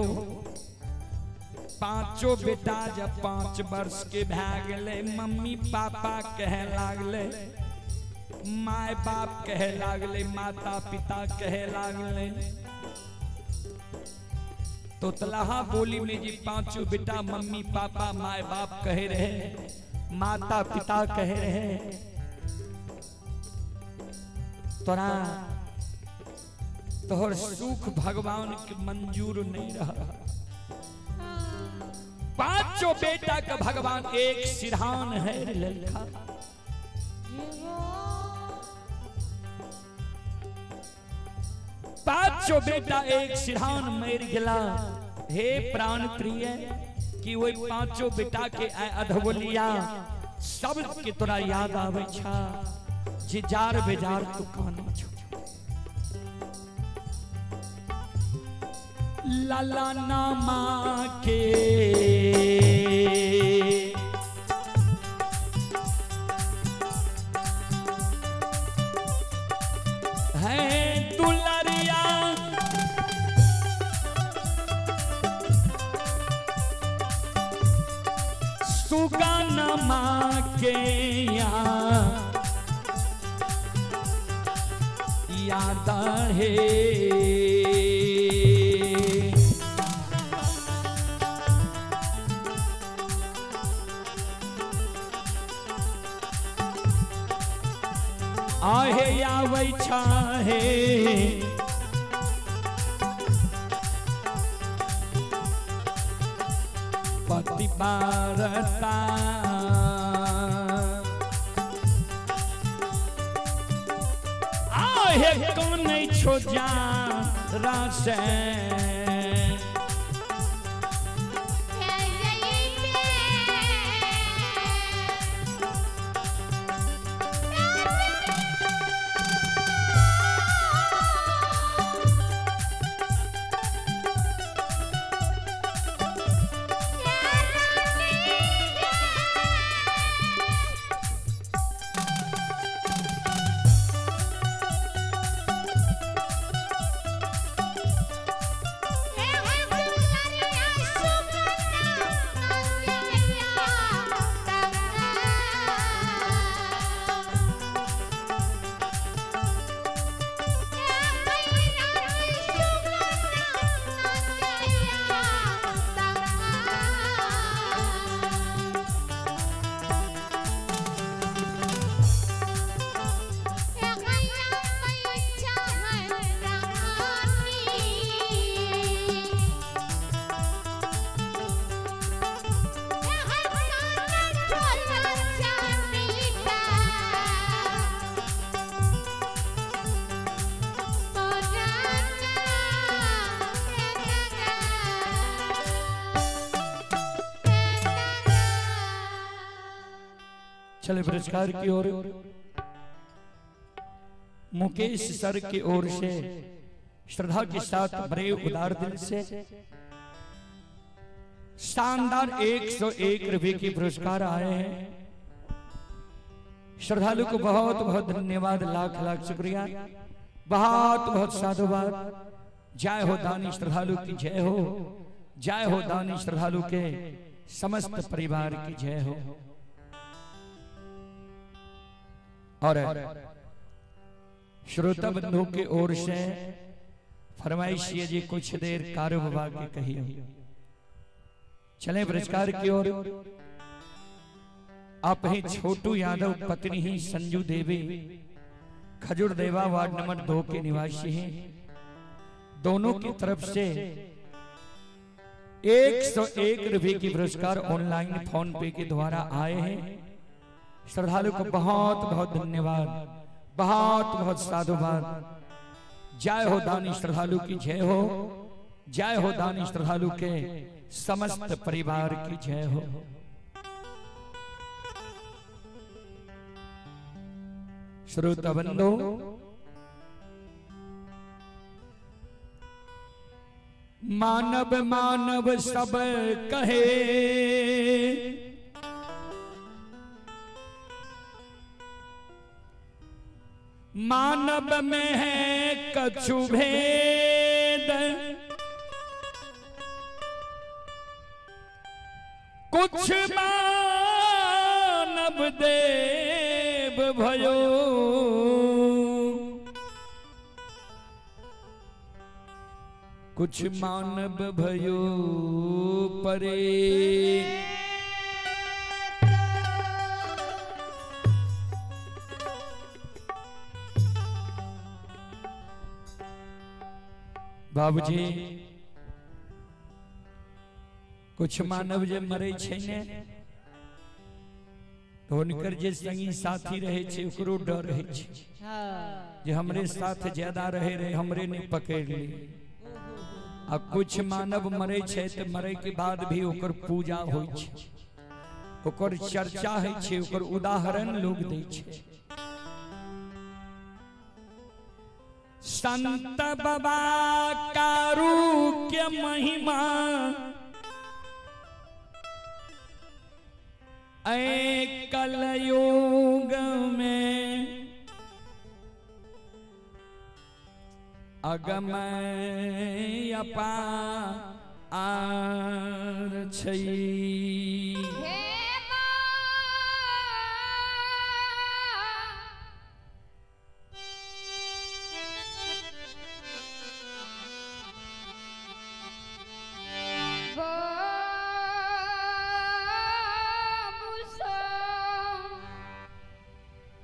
[SPEAKER 1] 5 बेटा जब 5 वर्ष के भै गेले मम्मी पापा कहे लागले। माय बाप कहे लागले माता पिता कहे लागले। तो तलाहा बोली में जी 5 बेटा मम्मी पापा माय बाप कहे रहे माता पिता कहे रहे। तोरा तोहर सुख भगवान के मंजूर नहीं रहा। 5 बेटा का भगवान एक सिरहान है ललखा। 5 बेटा एक सिरहान मर गेला। हे प्राण प्रिय कि वही 5 बेटा के अधवलिया सब के तोरा याद आवे छा। जे जार बेजार तू काना छो। लाला नामा के है दुलरिया। सुगानमा के याद है। आहे आवे छाहे पति बारता। आहे कौन नहीं छो जा रासे। चले पुरस्कार की ओर मुकेश सर की ओर से श्रद्धा के साथ बड़े उदार दिल से शानदार 101 रुपए के पुरस्कार आए हैं। श्रद्धालु को बहुत बहुत धन्यवाद, लाख लाख शुक्रिया, बहुत बहुत साधुवाद। जय हो दानी श्रद्धालु की जय हो, जय हो दानी श्रद्धालु के समस्त परिवार की जय हो। और श्रोता बंधु की ओर से फरमाइश ये जी कुछ देर कार्य विभाग की कही। चले पुरस्कार की ओर। आप ही छोटू यादव पत्नी ही संजू देवी खजूर देवा वार्ड नंबर 2 के निवासी हैं। दोनों की तरफ से 101 रुपए की पुरस्कार ऑनलाइन फोन पे के द्वारा आए हैं। श्रद्धालु को बहुत बहुत धन्यवाद, बहुत बहुत साधुवाद। जय हो दानी श्रद्धालु की जय हो, जय हो दानी श्रद्धालु के समस्त परिवार की जय हो। श्रोता बंधु, मानव मानव सब कहे, मानव में है कछु भेद, कुछ मानव देव भयो, कुछ मानव भयो परे। बाबूजी कुछ मानव जे मरे छे ने तो उनकर जे संगी साथी रहे छे ओकरो डर रहे छे जे हमरे साथ ज्यादा रहे हमरे ने पकड़ ली। आ कुछ मानव मरे छे तो मरे के बाद भी ओकर पूजा होय छे, ओकर चर्चा है छे, ओकर उदाहरण लोग दै छे। संत बाबा कारू के महिमा ऐ कलयुग में अगमय अपार छै।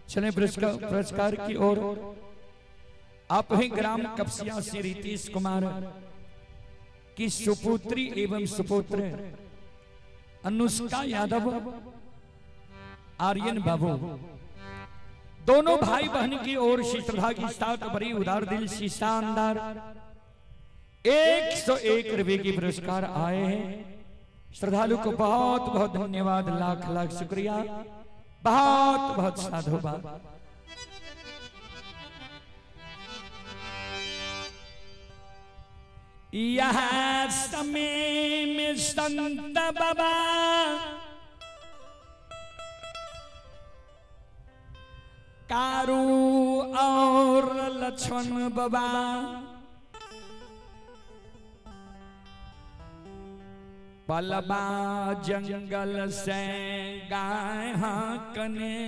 [SPEAKER 1] चले पुरस्कार की ओर। आप हैं ग्राम कपसिया से रितेश कुमार की सुपुत्री एवं सुपुत्र अनुष्का यादव, आर्यन बाबू, दोनों भाई बहन की ओर से श्रद्धा की साथ बड़ी उदार दिल से शानदार 101 रुपए की पुरस्कार आए हैं। श्रद्धालु को बहुत बहुत धन्यवाद, लाख लाख शुक्रिया, बहुत बहुत साधुवाद। यह समय में संत बाबा कारू और लक्ष्मण बाबा पलबा जंगल से गाय हाकने,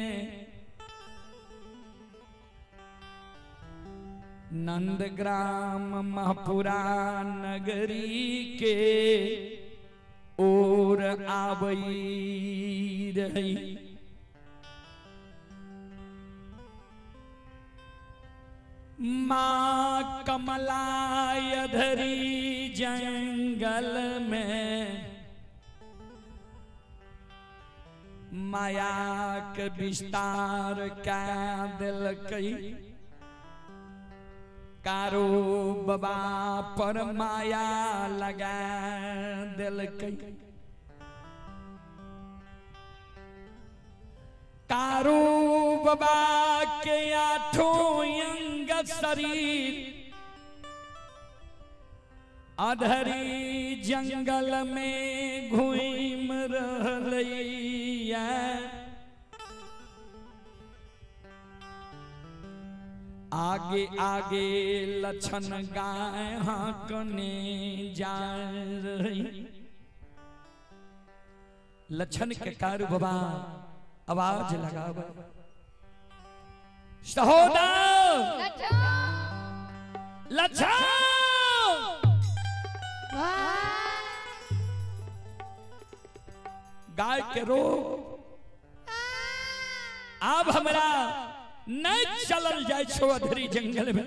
[SPEAKER 1] नंदग्राम महपुरा नगरी के ओर आवई रही। माँ कमलाय धरी जंगल में माया के विस्तार का दिल कई। कारो बाबा पर माया लगा दिल कई। कारो बाबा के आठों अंग शरीर अधरी जंगल में घूम रहलैया। आगे आगे लछन गाय हाकने जा रही। लछन के कार बाबा आवाज लगावा, सहोदर लच्छा गाय के रोग अब हमरा नहीं चलल जाय छो अधरी जंगल में।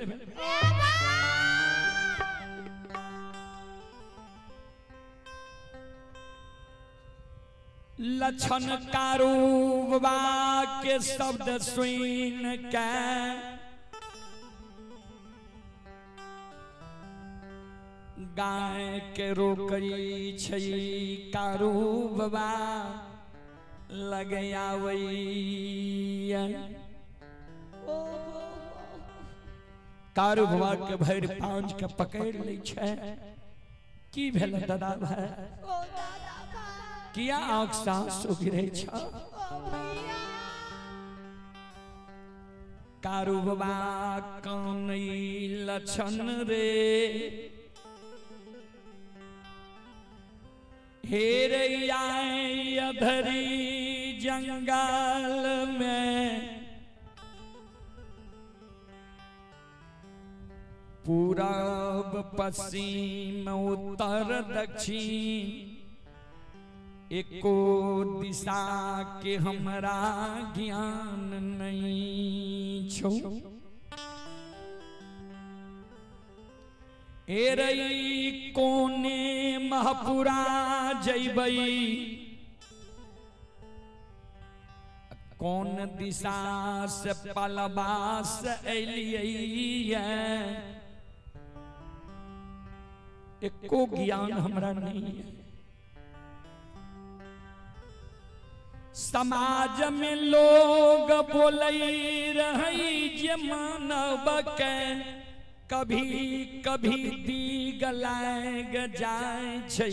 [SPEAKER 1] लक्षण कारूबा के शब्द सुन के गाय के रोकई छई कारूबा लगे आवैया। कारूबा के भैर पांच के पकड़ ले छे। की भेल दादा भाई किया आँख सांस गिरे छा। कारूबा कानई लक्षण रे हेरैया अधरी जंगल में पूरब पश्चिम उत्तर दक्षिण एको दिशा के हमरा ज्ञान नहीं छो। एरई कोने महपुरा जैबई कौन दिशा से पलबास एलियै एको ज्ञान हमरा नहीं है। समाज में लोग बोलई रही जे मानव के कभी कभी दीग लाग जाय छै।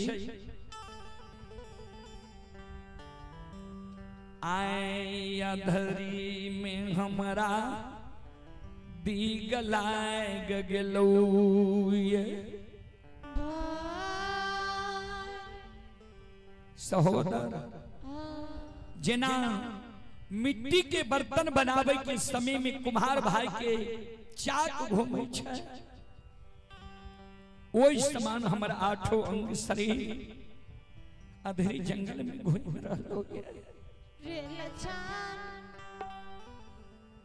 [SPEAKER 1] आय अधरी में हमरा दीग लाग गेलौ ये। सहोदर जेना मिट्टी के बर्तन बनावे के समय में कुम्हार भाई के चाक घूमे छै ओई समान हमर आठों अंग शरीर अधरी जंगल में घूम रहलो रे।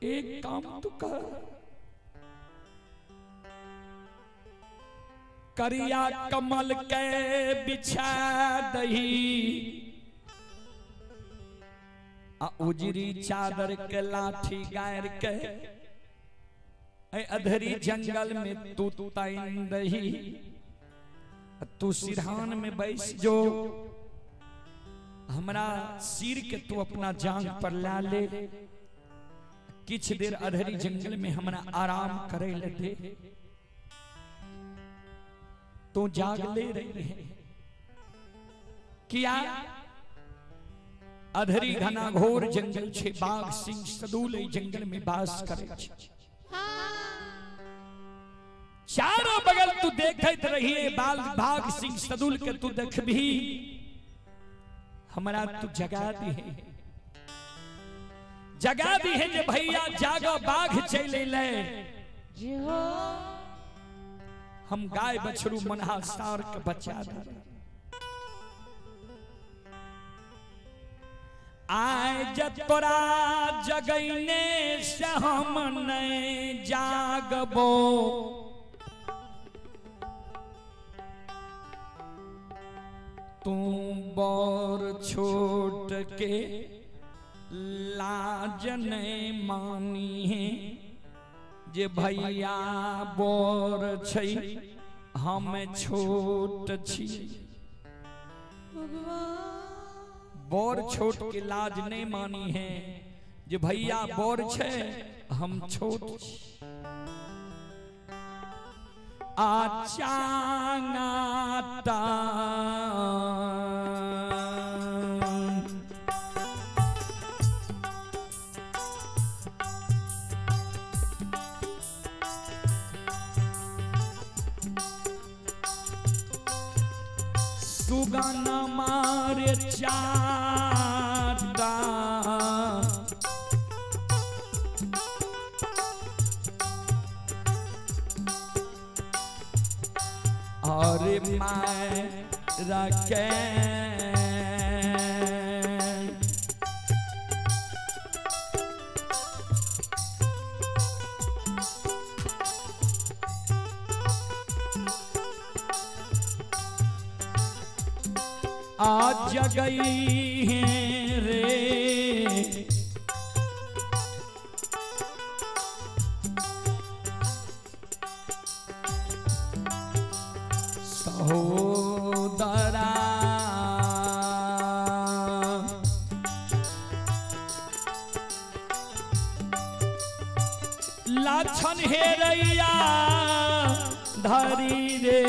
[SPEAKER 1] एक काम तो कर करिया कमल के बिछा दही आ उजरी चादर के लाठी गायर के अधरी जंगल में तू ताइन दही। तू सिरहान में बैस जो हमरा सिर के तू अपना जांग पर ला ले। किछ देर अधरी जंगल में हमरा आराम करे ले दे। तू जाग ले रही है किया अधरी घना घोर जंगल छे। बाघ सिंह सदूल जंगल में वास करे छे। चारों बगल तू देखत रहिए बाघ सिंह सदूल के तू देखबी हमरा तू जगा दी है जे भैया जागो बाघ चले ले। हम गाय बछरू मनहा सार के बचा दे। आय जतोरा जगैने से हम नहीं जागबो तू बर छोट के लाज नहीं मानी है जे भैया बर छै हम छोट छी। बर छोट के लाज नहीं मानी है जे भैया बर छै हम छोट छी। आचांगाता सुगन मारे चाटा मायरा के आज जगई हैं रे सहोदरा लाछन हेरैया धरी रे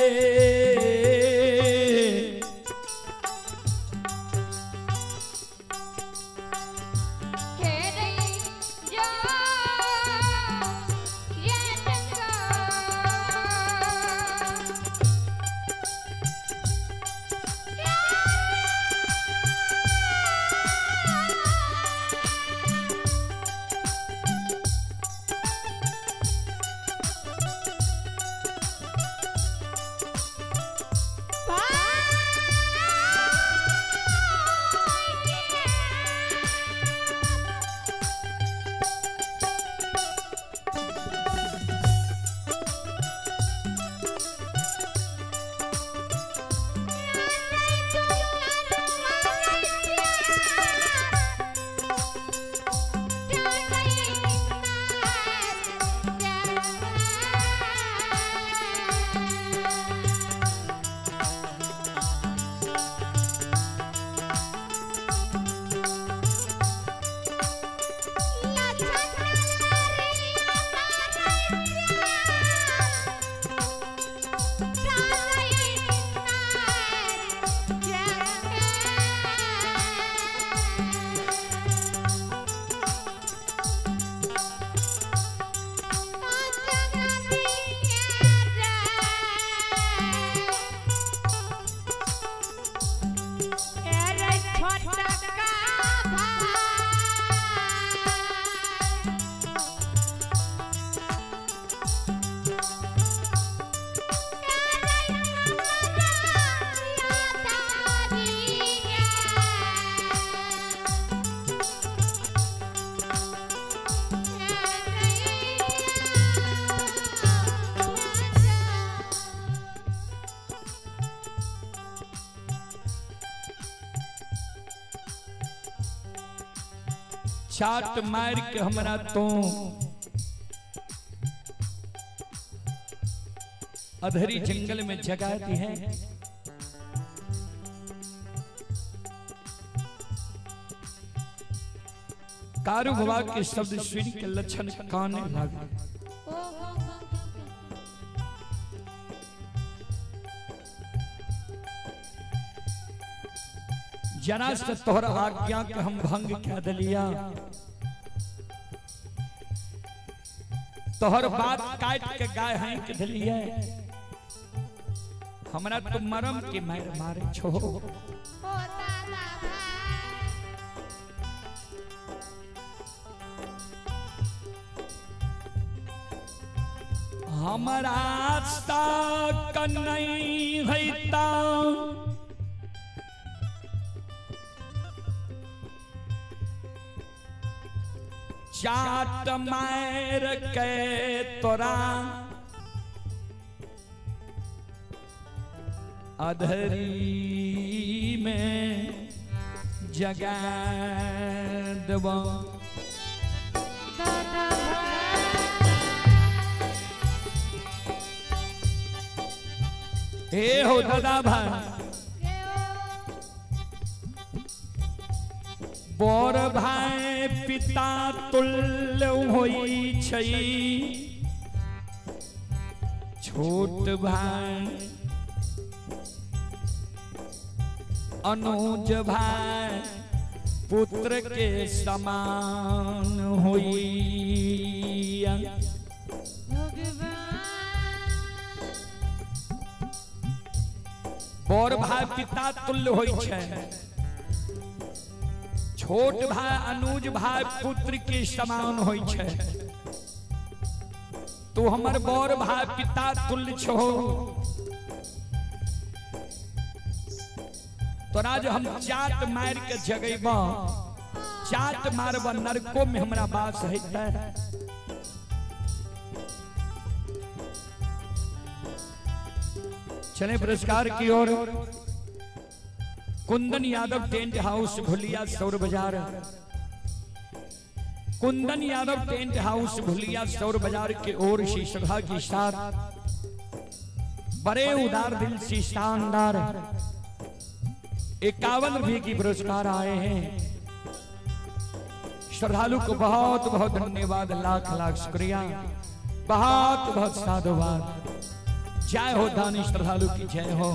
[SPEAKER 1] चाट मार के हमरा तो अधरी जंगल में जगाती है। कारू भवा के शब्द सुन के लक्षण काने लगे। जरा से तोहर आज्ञा के हम भंग क्या दलिया, तोहर बात काट के गाय हैं के दलिया, हमरा तो मरम के मार मारे छो। हमारा नहीं हैता चाट मार के तोरा अधरी में जगा देबो। हे हो दादा भाई बर भाई पिता तुल्य होई छई, छोट भाई अनुज भाई पुत्र के समान होई। बर भाई पिता तुल्य होई छे, छोट भाई अनुज भाई पुत्र के समान होई छे। तू हमर बर भाई पिता तुल्य छो, तोरा जो हम चाट मार के जगैब चाट मारब नरको में हमरा बास है। चले पुरस्कार की ओर। कुंदन यादव टेंट हाउस भुलिया सौर बाजार। कुंदन यादव टेंट हाउस भुलिया सौर बाजार के ओर से सभा के साथ बड़े उदार दिल से शानदार 51 रुपये की पुरस्कार आए हैं। श्रद्धालु को बहुत बहुत धन्यवाद, लाख लाख शुक्रिया, बहुत बहुत साधुवाद। जय हो दानी श्रद्धालु की जय हो,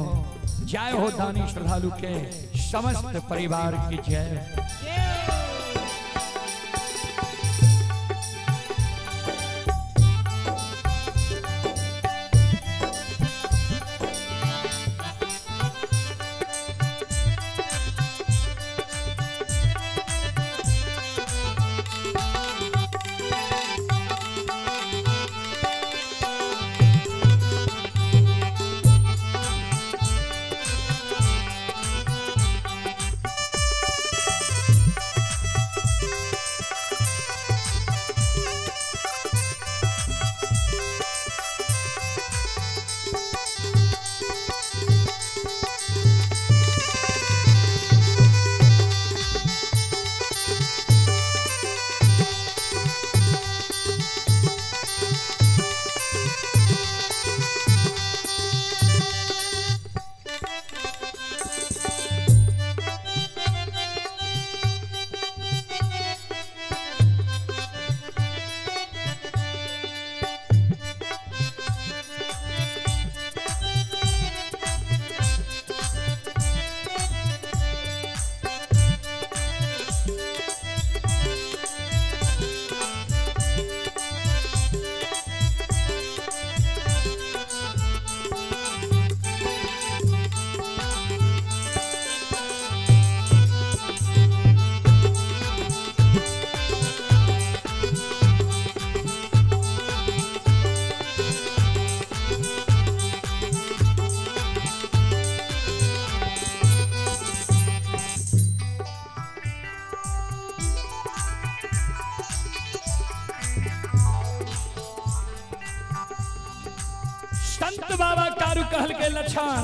[SPEAKER 1] जय हो दानी श्रद्धालु के समस्त परिवार की जय। संत बाबा कारू कहल के लक्षण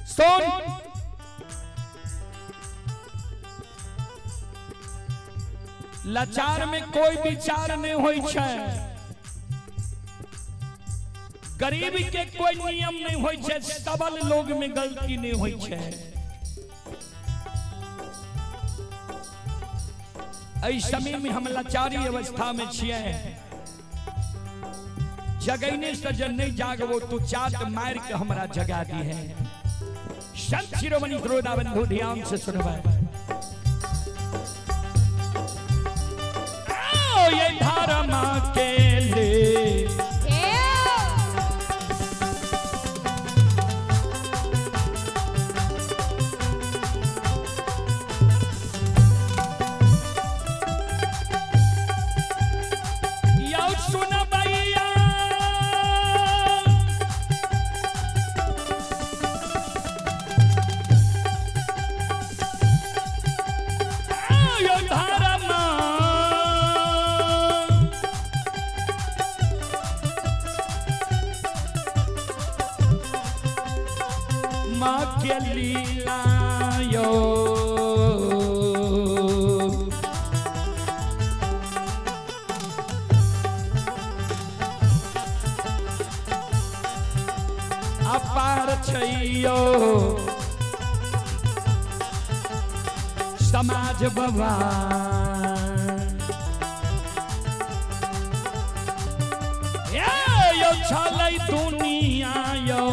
[SPEAKER 1] सोन लाचार में कोई विचार नहीं होई छे, गरीब के कोई नियम नहीं होई छे, सबल लोग में गलती नहीं होई छे। इस समय में हम लाचारी अवस्था में छिए, जगैने से जब नहीं जागबो तो चाट मार के हमरा जगा दी है। संत शिरोमणि गुरुदा बंधु ध्यान से सुनबे। ये धर्म के लिए माँ के लीला यो अपार छैयो समाज बाबा यो छलै दुनिया यो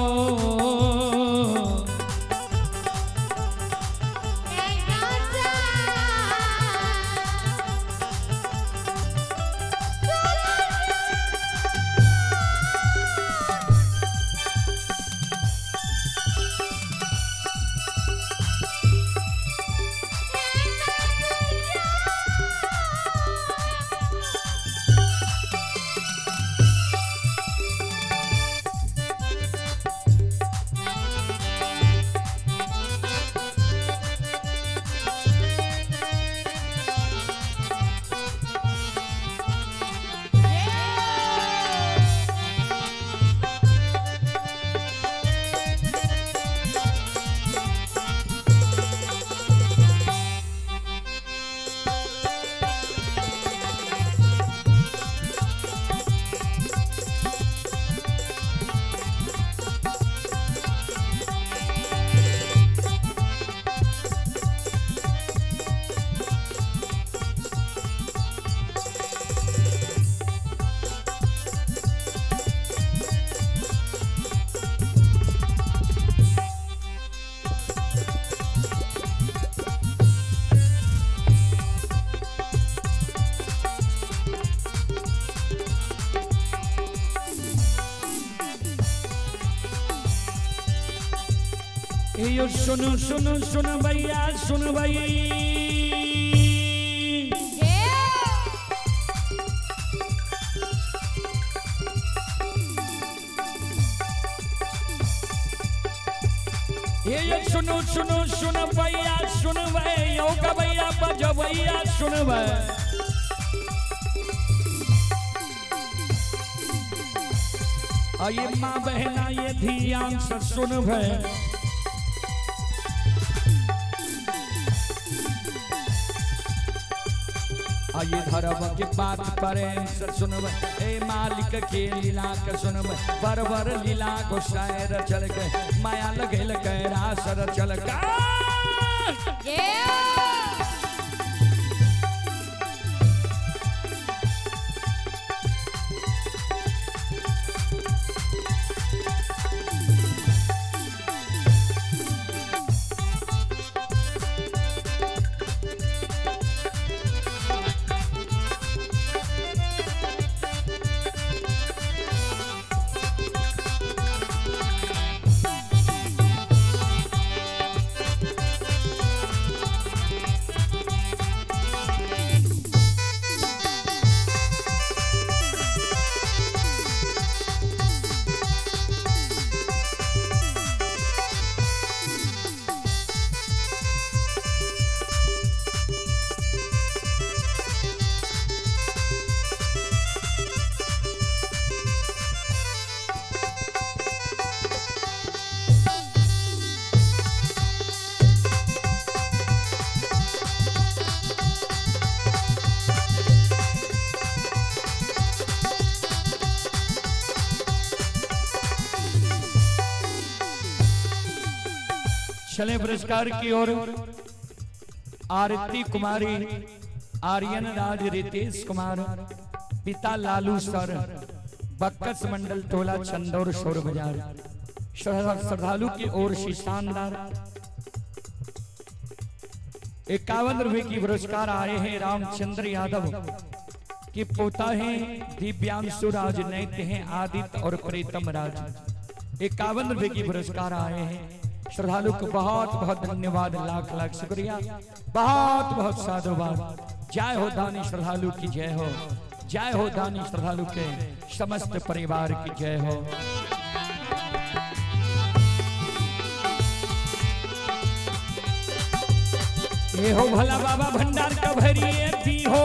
[SPEAKER 1] यो सुनो सुनो सुनो भैया सुन भाई ये सुनो सुनो सुन भैया सुन भाई यो का भैया बजो भैया सुन भाई ये माँ बहना ये ध्यान से सुन भाई आइए धर्म की बात करें सुनब ए मालिक के लीला के सुनब बर बर लीला को शायर चल के माया लगेल के रासर चल के चले पुरस्कार की ओर आरती कुमारी आर्यन राज रितेश कुमार पिता लालू सर बक्कस मंडल टोला चंदौर शोर बाजार श्रद्धालु की ओर से शानदार 51 रुपए की पुरस्कार आए हैं रामचंद्र यादव की पोता है दिव्यांशु राज नैत हैं आदित्य और प्रीतम राज 51 रुपए की पुरस्कार आए हैं श्रद्धालु को बहुत बहुत धन्यवाद लाख लाख शुक्रिया बहुत बहुत साधुवाद जय हो दानी श्रद्धालु की जय हो दानी श्रद्धालु के समस्त परिवार की जय हो। ये हो भला बाबा भंडार का भरिए भी हो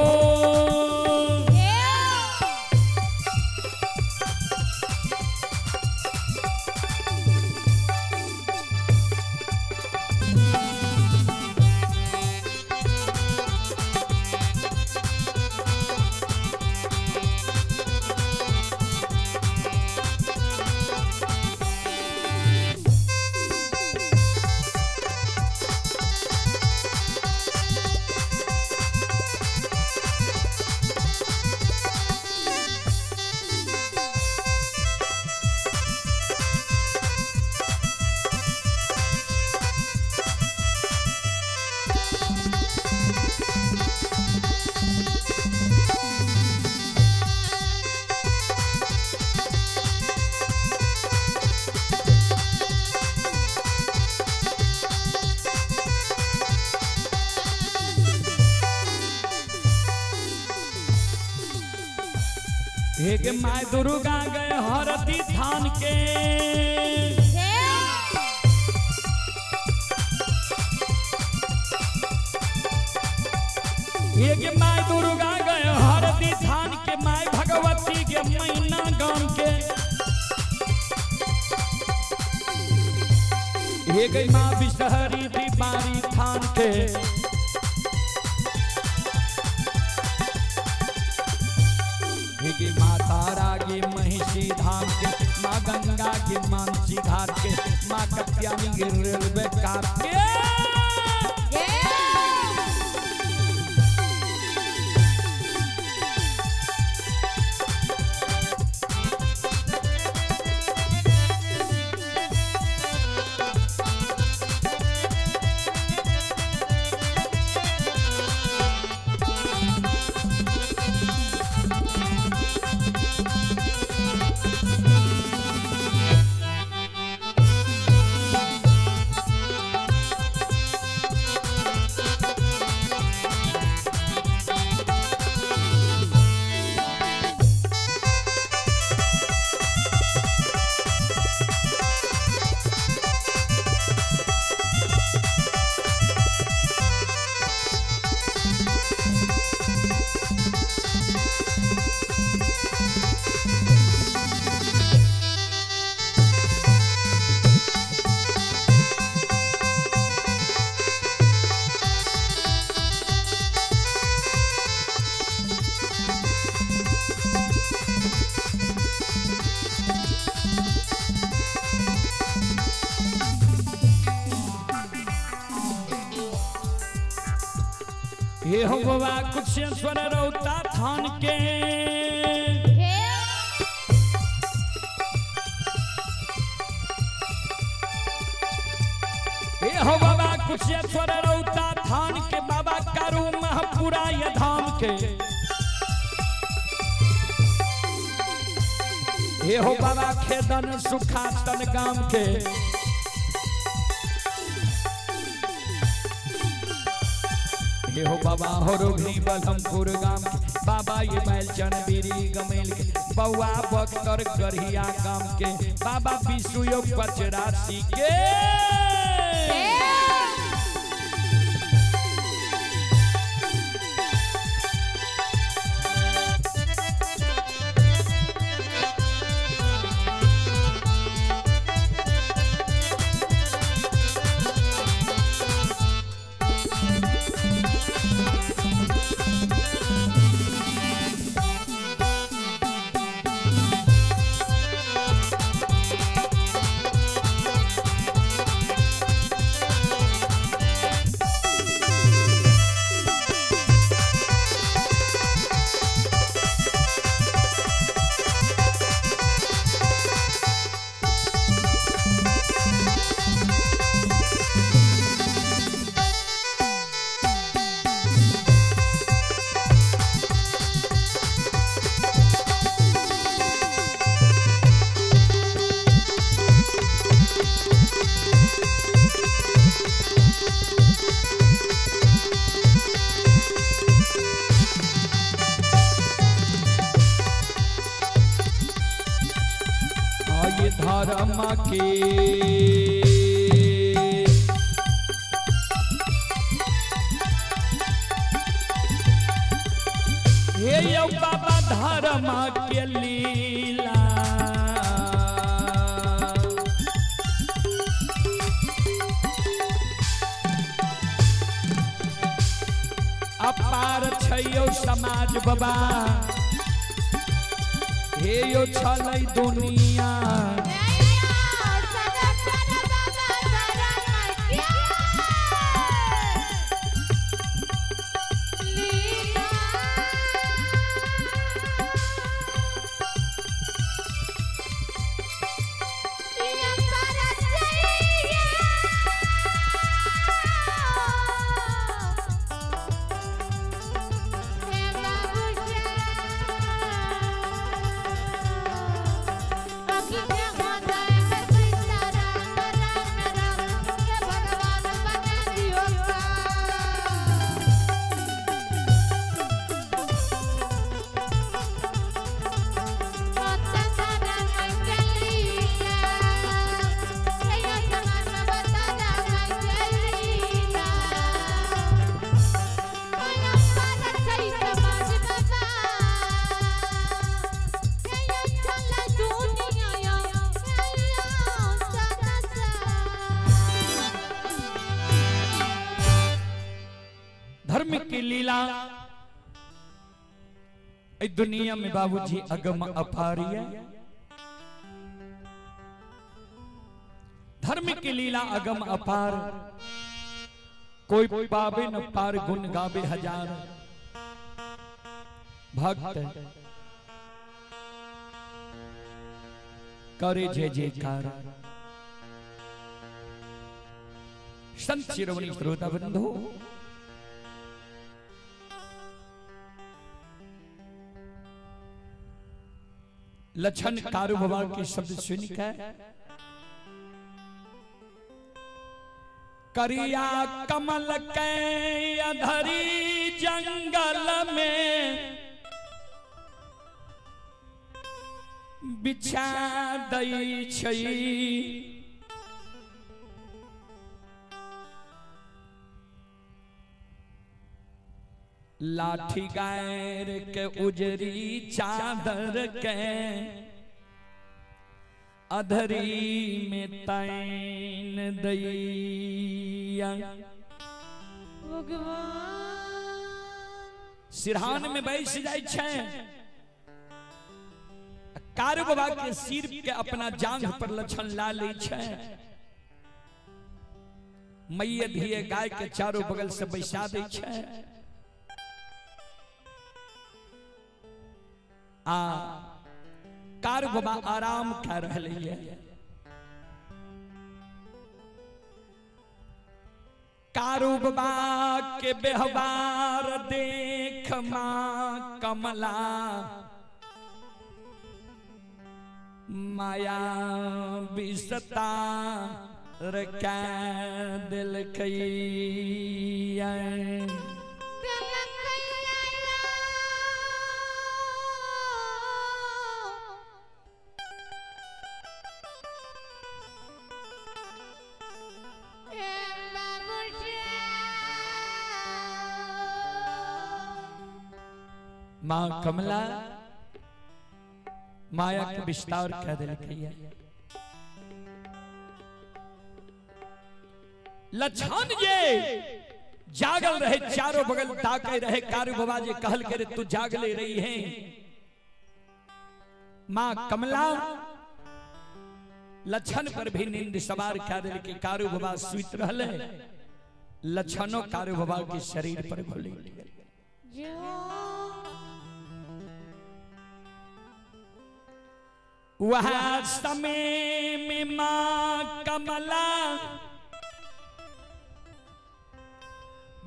[SPEAKER 1] एक माय दुर्गा गए हरती थान के एक माय दुर्गा गए हरती थान के माय भगवती के मैना गांव के एक माँ बिसहरी दीवारी थान के माता रागी महिषी धाम के माँ गंगा के मानसी घाट के माँ कत्यानी के रेलवे काट के हे हो बाबा कुशेश्वर रौता थान के हे हो बाबा कुशेश्वर रौता थान के बाबा कारू महपुरा ये धाम के हे हो बाबा खेदन सुखातन गाम के हे हो बाबा हो रोगी बलमपुर गाम के बाबा ये बैलचन बीरी गमेल के बउआ बख्तर गढ़िया गाम के बाबा विष्णु योग पचरासी के धर्म के हे यो बाबा धर्म के लीला अपार छै यो समाज बाबा हे यो छलै दुनिया धर्म की लीला इस दुनिया में बाबूजी अगम अपार है। धर्म की लीला अगम अपार कोई पावे न पार गुण गावे हजार भक्त करे जय जयकार। संत शिरोमणि श्रोता बंधु लक्षण कारू बाबा के शब्द सुनकर करिया कमल के अधरी जंगल में बिछा दई छई लाठी गायर के उजरी चादर के अधरी में तैन दैया सिरहान में बैस जाय छै। कारू बाबा के सिर के अपना जांघ पर लछन ला ले छै। मैया धिये गाय के चारों बगल से बैसा दे छै। कार बाबा आराम कर रही है। कारू बाबा के व्यवहार देख मां कमला माया बिसता रखा दिल मां कमला माया के विस्तार कह दिल लछन ये जागल रहे, चारों बगल ताके रहे। कारू बाबा जी कहल करे तू जागले रही है। मां कमला लछन पर भी नींद सवार कह दिल कि कारू बाबा सुत रहले। लछनो कारू बाबा के शरीर पर घुली। वह समय में मां कमला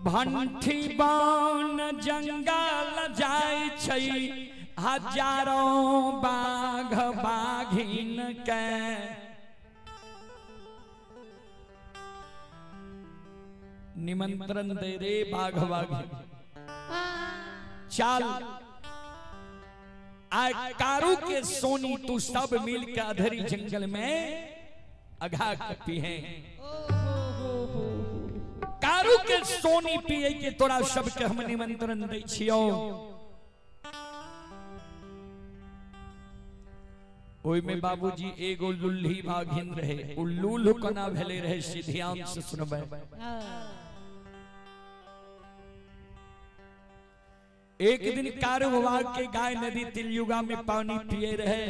[SPEAKER 1] भंठी बन जंगल जाय छै। हजारों बाघ बाघिन के निमंत्रण दे रे बाघ बाघिन। चाल कारू के सोनी तू सब मिल के अधरी जंगल में अघा कपी है। कारू के सोनी पिए के तोरा सबके हम निमंत्रण दै छियो। ओई में बाबूजी एगो लुल्ही बाघिन रहे। उल्लूल कोना भेले रहे से ध्यान से सुनबे। एक दिन कारू बाबा के गाय नदी तिलयुगा में पानी पिए रहे।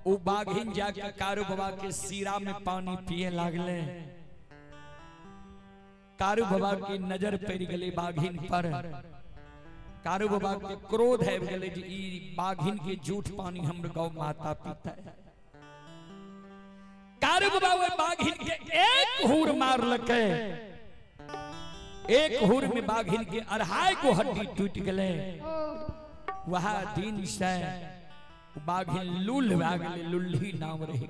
[SPEAKER 1] वो बाघिन जाके कारू बाबा के सीरा में पानी पिए लागले। कारू बाबा की नजर पड़ गई बाघिन पर। कारू बाबा के क्रोध है गले जी ई बाघिन के झूठ पानी हमर गौ माता पीता है। कारू बाबा वो बाघिन के एक हूर मार लके। एक हुर में बाघिन के 2.5 को हड्डी टूट गले। वह दिन से बाघिन लूल गले, लुल्ही नाम रही।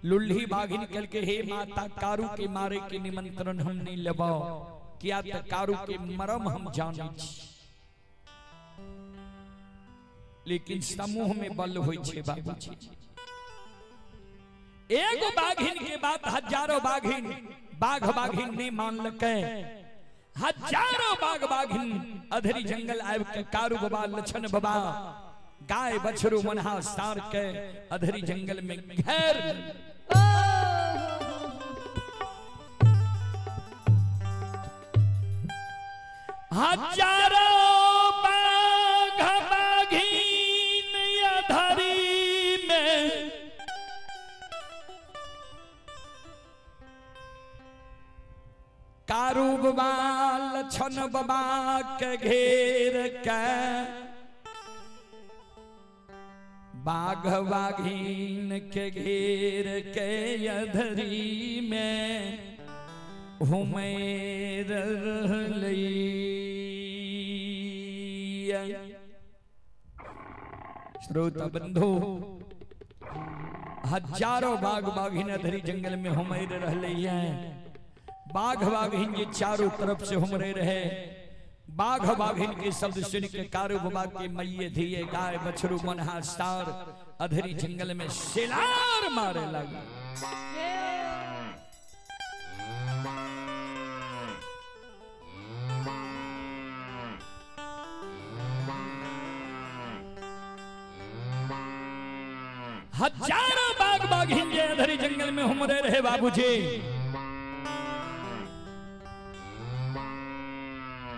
[SPEAKER 1] लुल्ही बाघिन कल के हे माता कारू के मारे के निमंत्रण हम नहीं लेबो, किया तो कारू के मरम हम जाने छी। लेकिन समूह में बल होई छे बाबूजी। एगो बाघिन के बात हजारों बाघिन बाघ बाघिन ने मान लके। हजारों बाघ बाघिन अधरी जंगल आब के कारू बाबा लछन बाबा गाय बछरू मनहा सार के अधरी जंगल में घेर। हजारों बाघ बाघिन अधरी में कारू बाबा लछन बाबा के घेर के बाघ बाघिन के घेर के अधरी में हुमेर श्रोता बंधु हजारों बाघ बाघिन अधरी जंगल में हुमेर रहले हैं। बाघ बाघिन ये चारों तरफ से हुमरे रहे। बाघ बाघिन के शब्द सुन के कारू बाबा के मैये धिये गाय बछरू मनहा सार अधरी जंगल में शिलार मारे लगे। हजारों बाघ बाघिन ये अधरी जंगल में हुमरे रहे बाबूजी।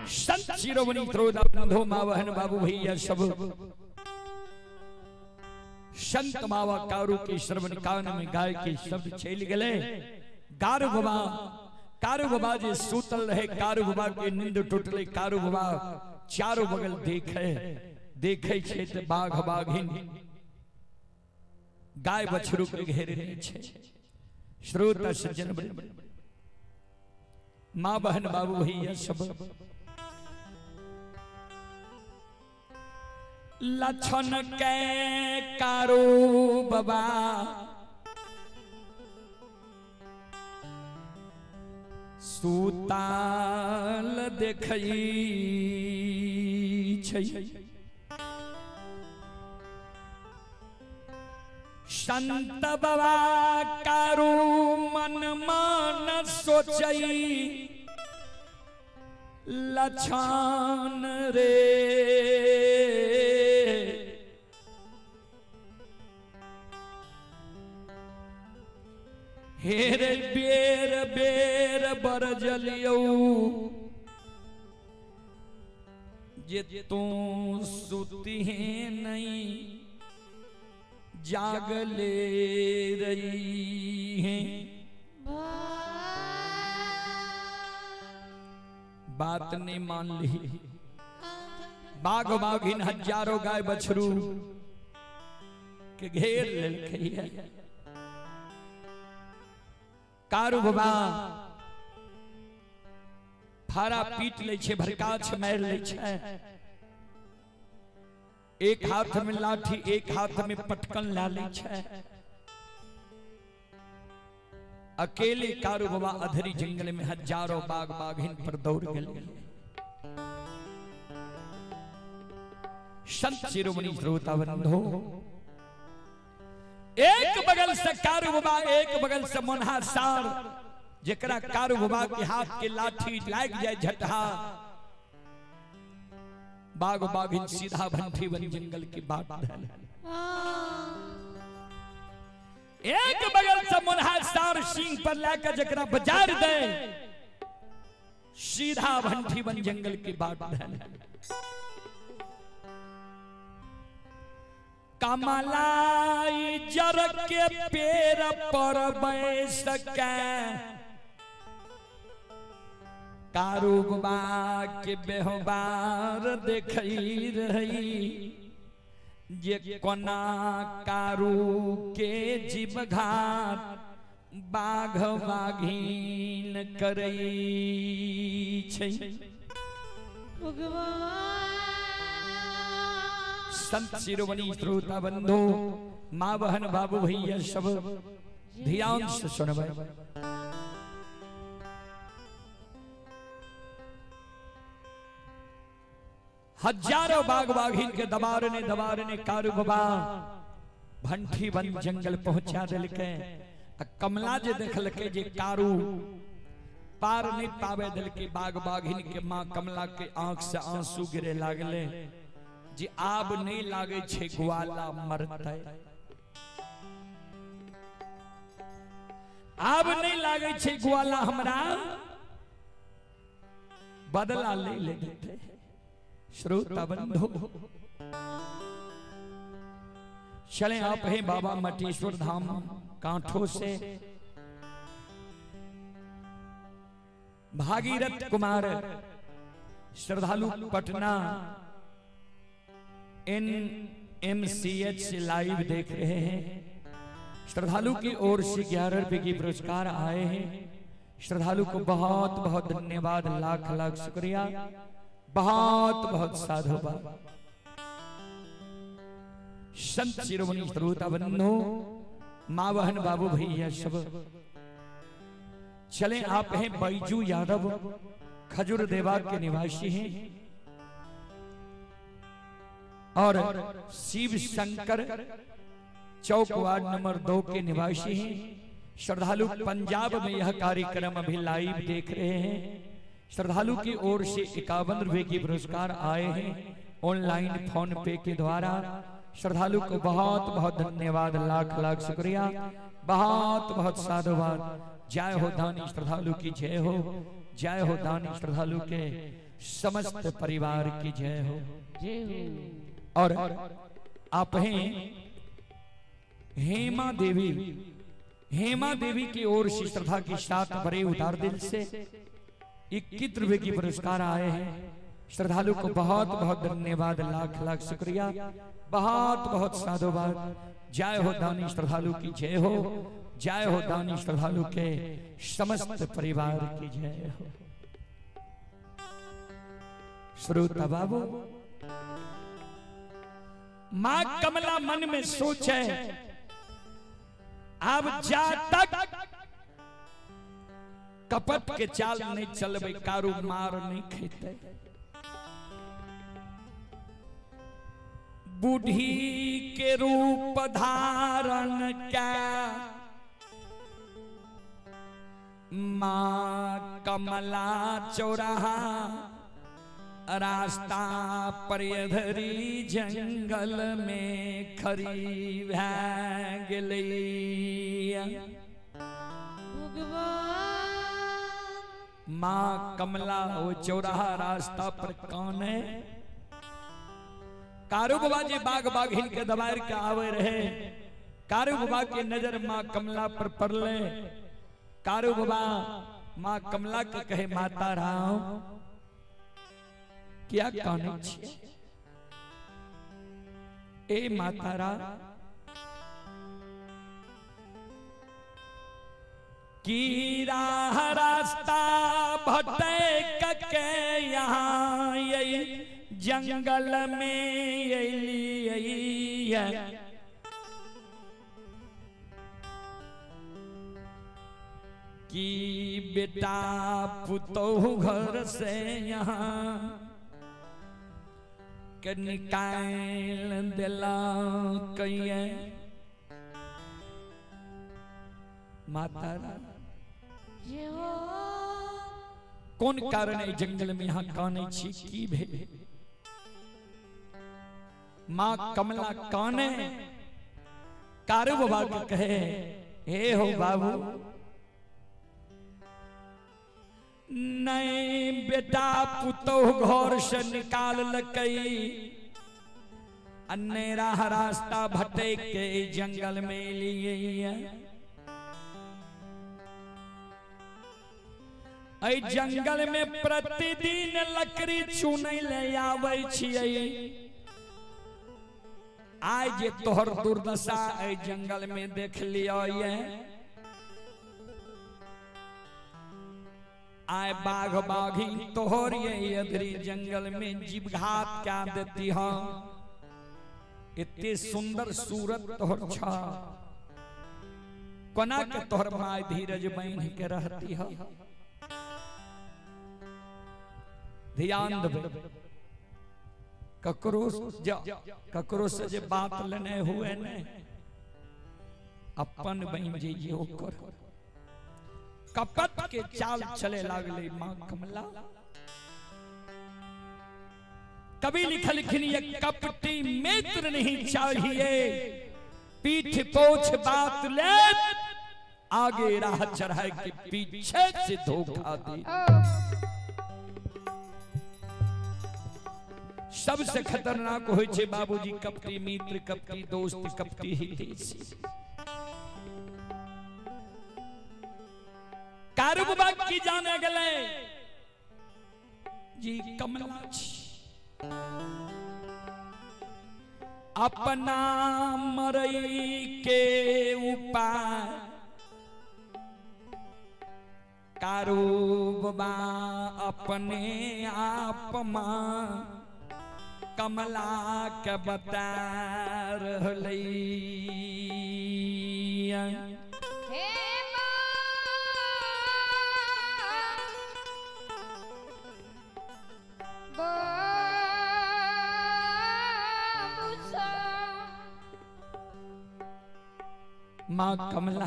[SPEAKER 1] संत शिरोमणि त्रोदाबंधो मावहन बाबू भैया सब संत मावा कारू के श्रवण कान में गाय के शब्द छेल गले। गारू बाबा कारू बाबा जे सूतल रहे, कारू बाबा के नींद टूटले, कारू बाबा चारों बगल देखे छे त बाघ बाघिन गाय बछरू के घेरने छे। श्रोता सज्जन माँ बहन बाबू भैया सब लक्षण के कारू बाबा सूताल देखई छै। संत बाबा कारू मन मान सोचई लक्षण रे हेर बेर बेर बरजलियो जे तू सुती है नहीं जागले रही है। बात नहीं मान ली। बाघ बाघिन हजारों गाय बछरू के घेर लेलकै है। कारू बाबा फारा पीट ले छे, भरकाछ मार ले छे। एक हाथ में लाठी, एक हाथ में पटकन ला ले छे। अकेले कारू बाबा अधरी जंगल में हजारों बाघ बाघिन पर दौड़ गए। संत शिरोमणि श्रोता बंधो, एक बगल से कारू बाबा, एक बगल से मोन्हा सार, जेकरा कारू बाबा के हाथ के लाठी लाग जाए झटहा, बाघ बाघिन सीधा भंठी बन जंगल की बाट धैल। एक बगल से मोन्हा सार सिंह पर लेकर जकरा बाजार दे, सीधा भंठी बन जंगल की बाट धैल। कमलाई जर के पेड़ पर बैस के कारू बाबा के बेहबार देखई रही, जे कोना कारू के जीव घाट बाघ बाघिन करई छै। संत शिरोमणि श्रोता बंधो, माँ बहन बाबू भैया सब ध्यान से सुनबे। हजारों बाघ बाघिन के दबारने दबारने कारू बाबा भंठी बन जंगल पहुंचा दिलके। कमला जे देखलके जे कारू पार नहीं पावे दिलके, बाघ बाघिन के माँ कमला के आंख से आंसू गिरे लागले। जे आब नहीं लागे छे ग्वाला मरतै, आब नहीं लागे छे ग्वाला हमरा बदला ले लेते। श्रोता बंधो, चले आप हैं बाबा मटेश्वर धाम कांठों से। भागीरथ कुमार श्रद्धालु पटना NMCH से लाइव देख रहे हैं। श्रद्धालु की ओर से 11 रुपए की पुरस्कार आए हैं। श्रद्धालु को बहुत बहुत धन्यवाद, लाख लाख शुक्रिया, बहुत बहुत साधुवाद। संत शिरोमणि श्रोता बंधो, माँ बहन बाबू भैया सब चले आप हैं। बैजू यादव खजूर देवा के निवासी हैं और शिव शंकर चौक वार्ड नंबर 2 के निवासी हैं। श्रद्धालु पंजाब में यह कार्यक्रम अभी लाइव देख रहे हैं। श्रद्धालु की ओर से 51 रुपए की पुरस्कार आए हैं ऑनलाइन फोन पे के द्वारा। श्रद्धालु को बहुत बहुत धन्यवाद, लाख लाख शुक्रिया, बहुत बहुत साधुवाद। जय हो दानी श्रद्धालु की जय हो, जय हो दानी श्रद्धालु के समस्त परिवार की जय हो, जय हो। और आप हैं हेमा देवी हेमा देवी की ओर से श्रद्धा के साथ बड़े उदार दिल से 21 रुपए की पुरस्कार आए हैं। श्रद्धालु को बहुत बहुत धन्यवाद, लाख लाख शुक्रिया, बहुत बहुत साधुवाद। जय हो दानी श्रद्धालु की जय हो, जय हो दानी श्रद्धालु के समस्त परिवार की जय हो। श्रोता बाबू, मां कमला मन में सोचे अब जा तक कपट के चाल नहीं चलबे, कारू मार नहीं खेते। बूढ़ी के रूप धारण क्या मां कमला चौराहा रास्ता पर धरी जंगल में खरी भै गेलैया। मां कमला वो चौराहा रास्ता पर कौन है? कारू बाबा जी बाग बाग हिल के दबार के आवे रहे। कारू बाबा की नजर मां कमला पर पड़ले। कारू बाबा मां कमला के कहे, माता राम क्या कहने छे? ए माता राम की राह रास्ता भटक के यहाँ यही जंगल में यही है। कि बेटा पुतोहू घर से यहाँ के निकाल दिला कहिए। माता कौन कारण है जंगल में यहाँ काने छी की भे? मां कमला काने कारू बाबा के कहे, हे हो बाबू नहीं बेटा पुतोह घर से निकाल लकई, अन्नेरा रास्ता भटक के जंगल में लिए। ऐ जंगल में प्रतिदिन लकड़ी चुनै ले आवे छियै। आज जे तोहर दुर्दशा ऐ जंगल में देख लियो ये। आय बाघ बाघी तोहर ये अधरी जंगल में जीवघात क्या देती हो। इतने सुंदर सूरत तोहर छा, कोना के तोहर माय धीरज बन के रहती हो। ध्यान देवे, ककरो से जे बात लेने हुए ने अपन बन जाइए ओकर। कपट के चाल चले लागले मां कमला। कभी लिखा लिखनी ये कपटी मित्र नहीं चाहिए, पीठ पोछ बात ले आगे राह चढ़ाए के पीछे से धोखा दे। सबसे खतरनाक होय छे बाबूजी कपटी मित्र, कपटी दोस्त, कपटी हितैषी। कारू बाबा की जाने गले जी कमला छी। अपना मरई के उपाय कारू बाबा अपने आप मां कमला के बता रहलै। मां कमला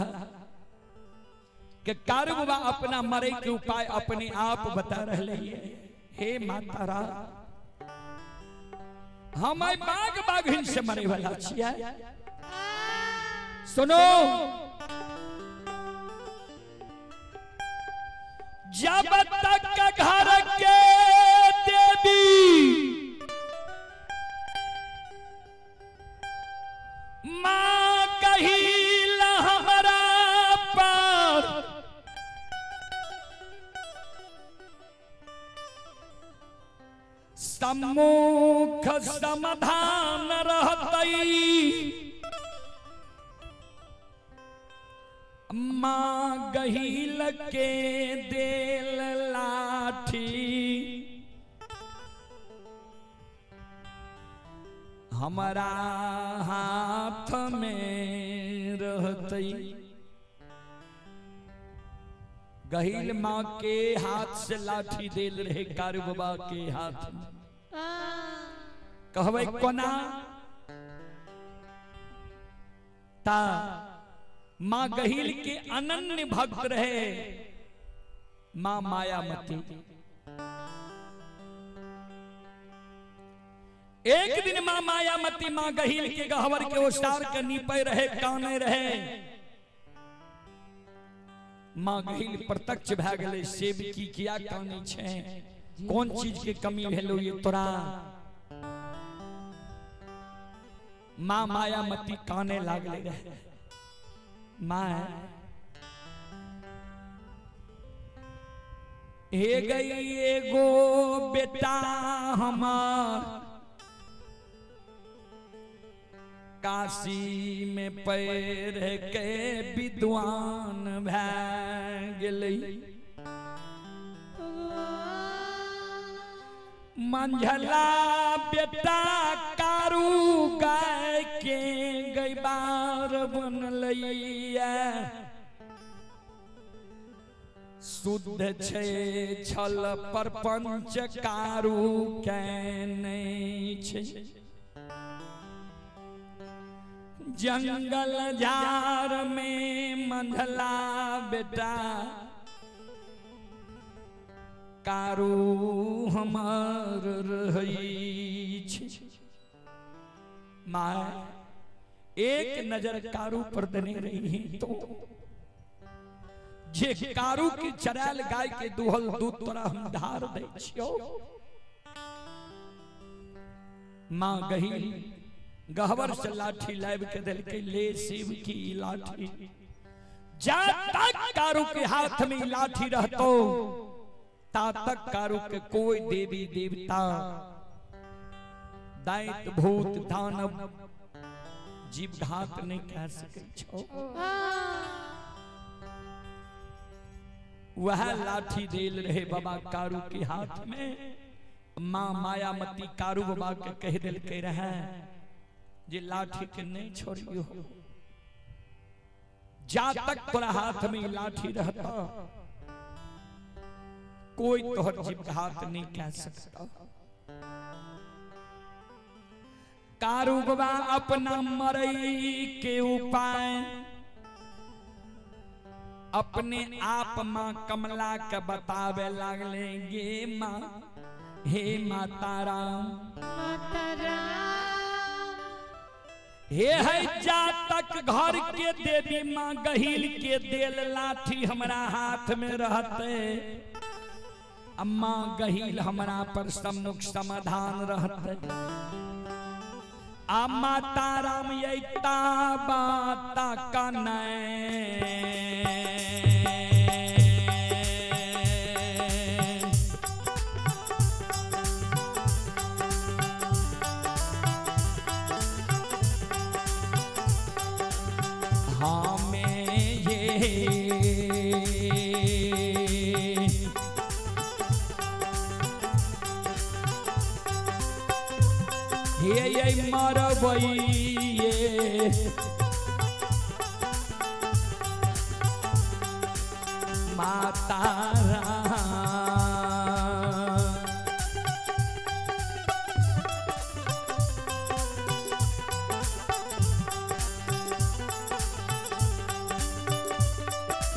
[SPEAKER 1] के कारू बाबा अपना मरे के उपाय अपने आप बता रहे। हे माता रा, हम बाघ बाघिन से मरे वाला छिया। सुनो, जब तक घर के देवी मां कही हमारा सम्मुख समाधान रहतई माँ गहिल के देल लाठी हमारा हाथ में रहतई। गहिल माँ के हाथ से लाठी देल रहे कारु बाबा के हाथ में। कहवे कोना ता माँ गहिल के अनन्य भक्त रहे माँ मायामती। एक दिन माँ मायामती माँ गहिल के गहवर के ओसार के नीपे रहे काने रहे। माँ गहिल प्रत्यक्ष भए गेलै सेवकी किया कानी छै कौन चीज के कमी भेलो ये तोरा। माँ मायामती काने लागले रहे। माँ हे गई एगो बेटा हमार काशी में पैर के विद्वान भए गेलै। मंझला बेटा कारू गाय के गैबार बनलैया। शुद्ध छे छल परपंच कारू के नहीं छे। जंगल झार में मंझला बेटा कारू हमार रही छे। माँ एक नजर कारू पर देने रही तो जे कारू के चरायल गाय के दुहल दूध तोरा हम धार दे छियो। माँ गहिल गहवर से लाठी लाइब के दिल के ले शिव की लाठी। जा तक कारू के हाथ में लाठी रहतो ता तक कारू के कोई देवी देवता दैत भूत दानव जीव घात नहीं कह सके छो। वह लाठी देल रहे बाबा कारू के हाथ में। माँ मायामती कारू बाबा के कह दिल के रहे जे लाठी के नहीं छोड़ियो। जा तक तोरा हाथ में लाठी रहता कोई तोहर जीव घात नहीं कह सकता। कारू बाबा अपना मरई के उपाय अपने आप माँ कमला के बतावे लागले। गे माँ हे माता राम हे है जा तक घर के देवी माँ गहिल के देल लाठी हमरा हाथ में रहते। अम्मा गहिल हमरा पर सम्मुख समाधान रहते। आ माता राम यता बाता कनै ये मरबइये माता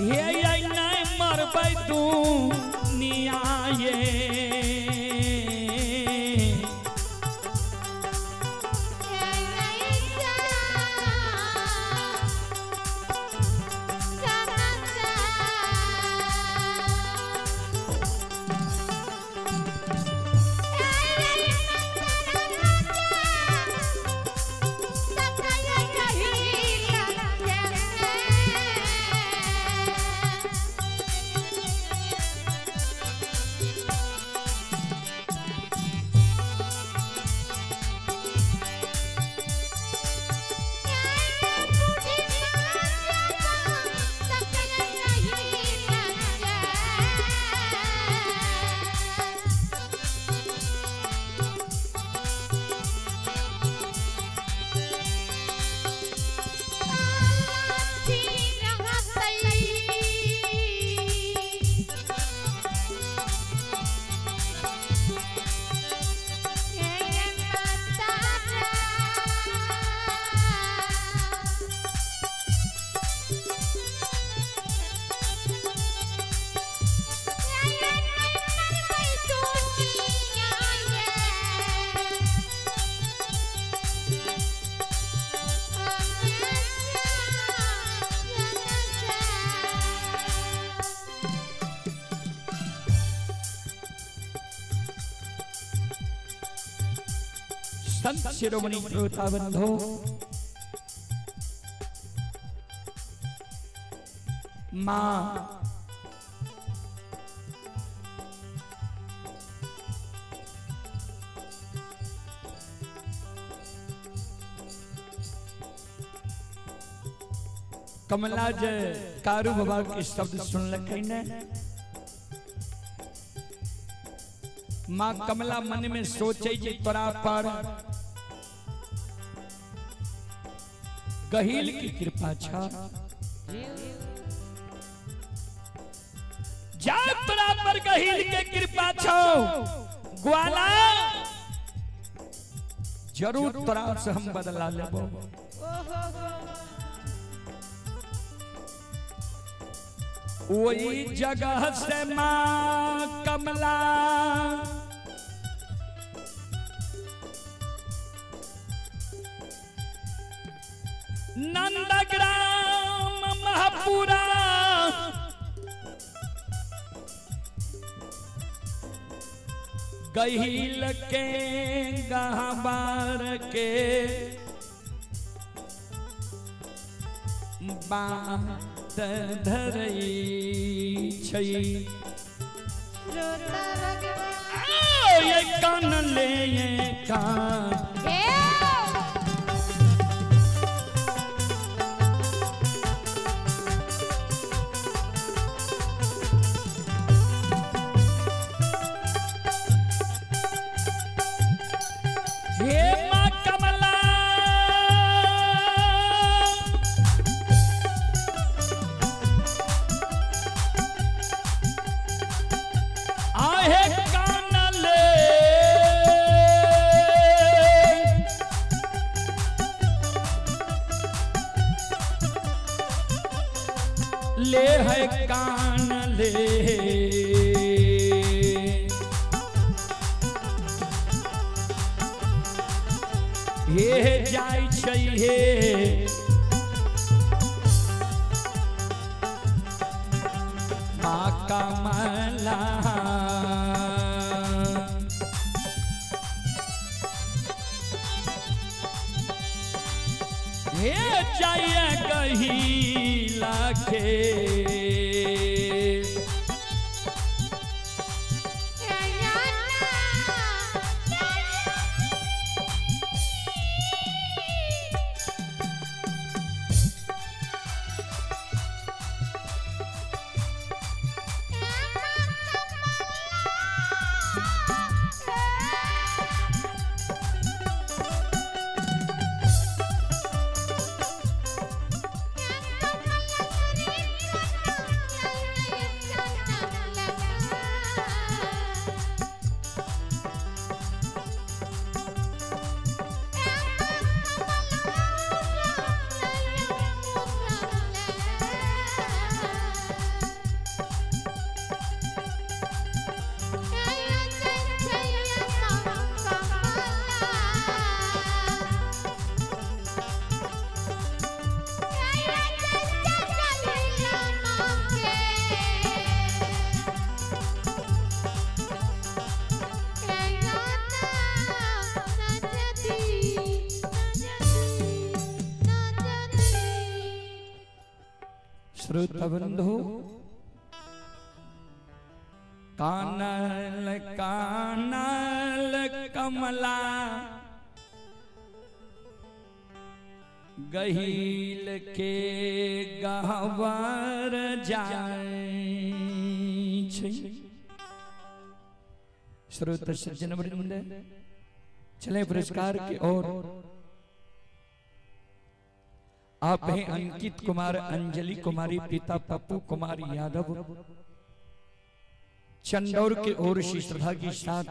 [SPEAKER 1] ये नहीं मरबै तू नियाये संत शिरोमणि श्रोता बंधो, मां कमला जय कारू बाबा के शब्द सुन लखे ने। मां कमला मन में सोचे जे तोरा पर गहील की कृपा छा, जा तोरा पर गहील के कृपा छो ग्वाला, जरूर तोरा से हम बदला लेबो। वही जगह से मां कमला नंदग्राम महापुरा गहील के गहबार के बात धरई छई। ये कान ले ये कान ले है कान ले, ये जाय छै मां कमला, ये जाय गहीला के श्रोता बंधु, कानल कानल कमला गहील के गहवर जाय छै। श्रोता सज्जन वृंद, चले पुरस्कार की ओर। आप हैं अंकित कुमार, अंजलि कुमारी, पिता पप्पू कुमार यादव। चंदौर के ओर से श्रद्धा के साथ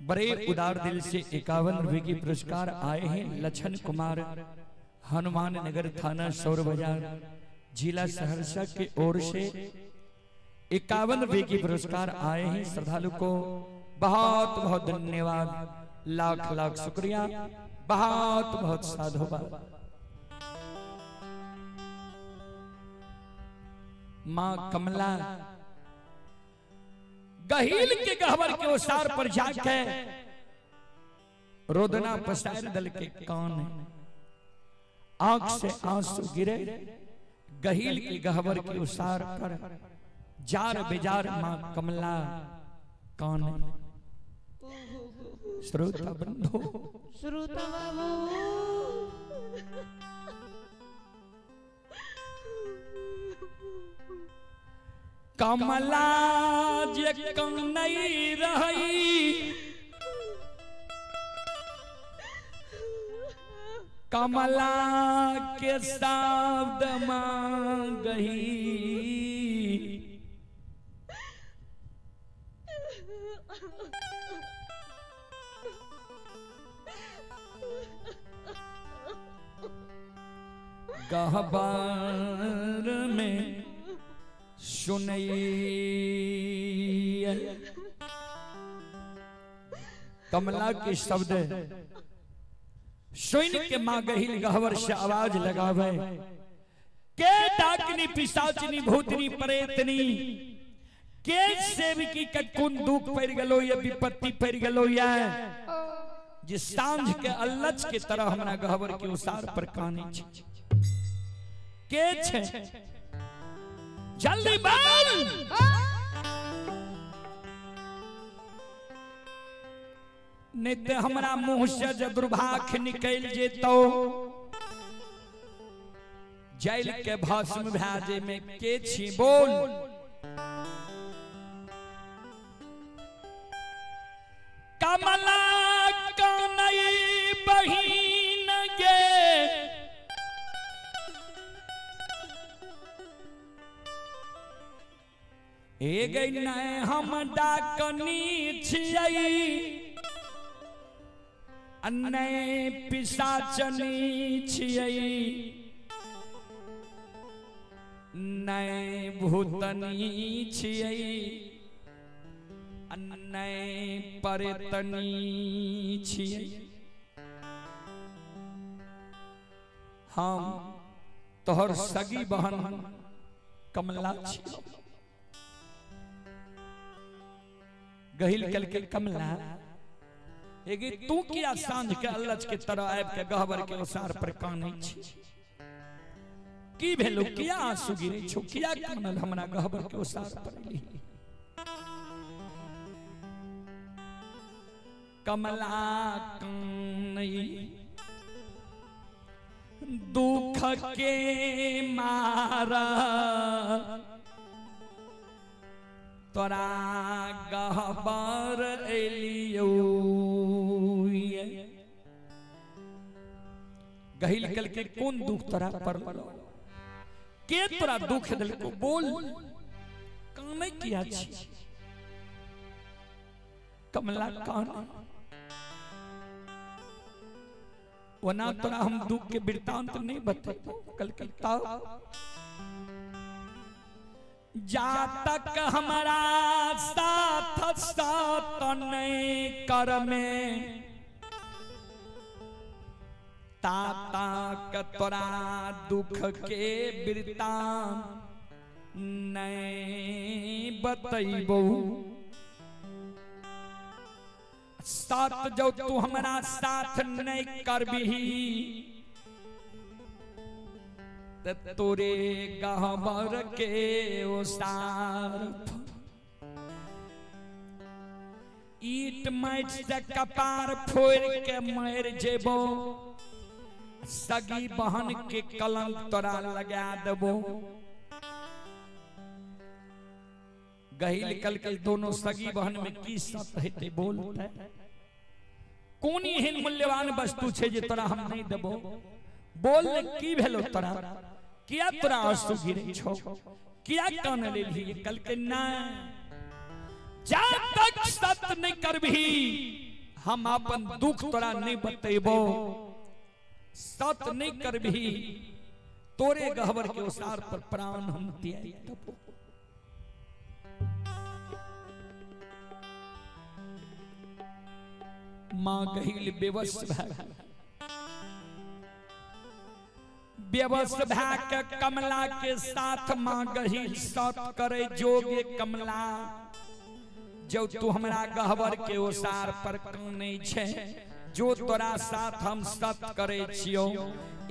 [SPEAKER 1] बड़े उदार दिल से 51 रुपए की पुरस्कार आए हैं। लछन कुमार, हनुमान नगर थाना सौर बाजार जिला सहरसा के ओर से 51 रुपए की पुरस्कार आए हैं। श्रद्धालु को बहुत बहुत धन्यवाद, लाख लाख शुक्रिया, बहुत बहुत साधुवाद। मां कमला गहील के गहवर के ओसार पर जाके रोदना पसार दल के कान, आंख से आंसू गिरे, गहील के गहवर के उसार पर जार बेजार मां कमला कान। श्रोता बंधु,
[SPEAKER 2] श्रोता बाबू,
[SPEAKER 1] कमला जे कनई रही, कमला के शब्द मांगही, गहबर में सुनई। कमला के शब्द सुन के मां गहिल गहवर से आवाज लगावे, के डाकनी पिशाचनी भूतनी प्रेतनी, के सेवकी के कुन दुख पड़ गलो या विपत्ति पड़ गलो या जिस सांझ के अल्लच के तरह हमरा गहवर के उसार पर कानी छे, के छे जल्दी बोल। नित्य हमरा मुंह से ज दुर्भाख निकल जेतो, जैल के भस्म भाजे में के छी बोल। कमला कनई बहिन गे, ए गई न हम डाकनी छियै, अन्नय पिशाचनी छियै, नय भूतनी छियै, अन्नय प्रेतनी छियै। हम तोहर सगी बहन कमला छियै। गहिल कल के कमला, एगे तू किया सांझ के अल्लच के तरह आब के गहवर के उसार पर कानै छी? की भेलो? किया आंसू गिरै छौ? किया कानल हमरा गहवर के उसार पर ली? कमला कानै दुख के मारा, तोरा गहबर एलियो। गहिल कल के कौन दुख तोरा पड़लो? के तोरा दुख दिल को बोल। काने किया छी? कमला कान वना तोरा हम दुख के वृत्तांत नहीं बताओ। कलकत्ता जा तक हमारा साथ साथ नहीं कर में, ताता का तोरा दुख के वृत्तांत नहीं बतैबो। साथ जो तू हमारा साथ नहीं करबी, तोरे गहवर के उसार ईट माइट से कपार फोड़ के मर जेबो। सगी बहन के कलंक तोरा लगा देबो। गहिल कल के दोनों सगी बहन में की सत हेते बोलते? कोनी एहन मूल्यवान वस्तु छे जे तोरा हम नहीं देबो? बोल की भेलो तोरा? किया तोरा आंसू गिरै छौ? किया कान लेली? कल के ना, जा तक सत नहीं करबी हम अपन दुख तोरा नहीं बतेबो। सत नहीं करबी तोरे गहवर के उसार पर प्राण हम त्याग देबो। मां गहिल बेबस भा, बेबस भा कमला के साथ मां गहिल सत करे जोगे। कमला जो तू हमरा गहवर के ओसार पर कानै छे, जो तोरा साथ हम सत करे छियो,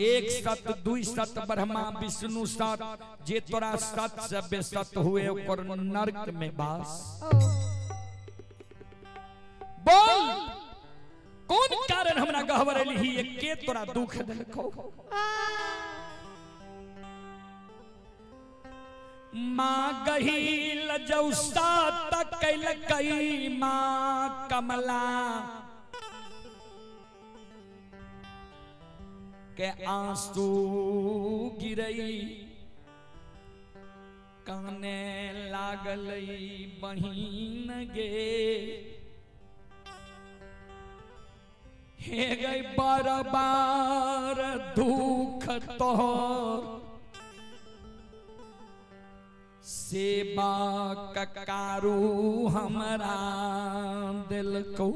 [SPEAKER 1] एक सत दुई सत ब्रह्मा विष्णु सत, जे तोरा सत से बेसत हुए ओकर नरक में बास। बोल कौन कारण हमरा गहवर एली के तोरा दुख देलको। माँ गहील जौसा तक कई माँ कमला के आंसू गिरई, काने लागल बहिन गे, हे गई बार बार दुख तोहर, सेवा ककारू हमरा दिल को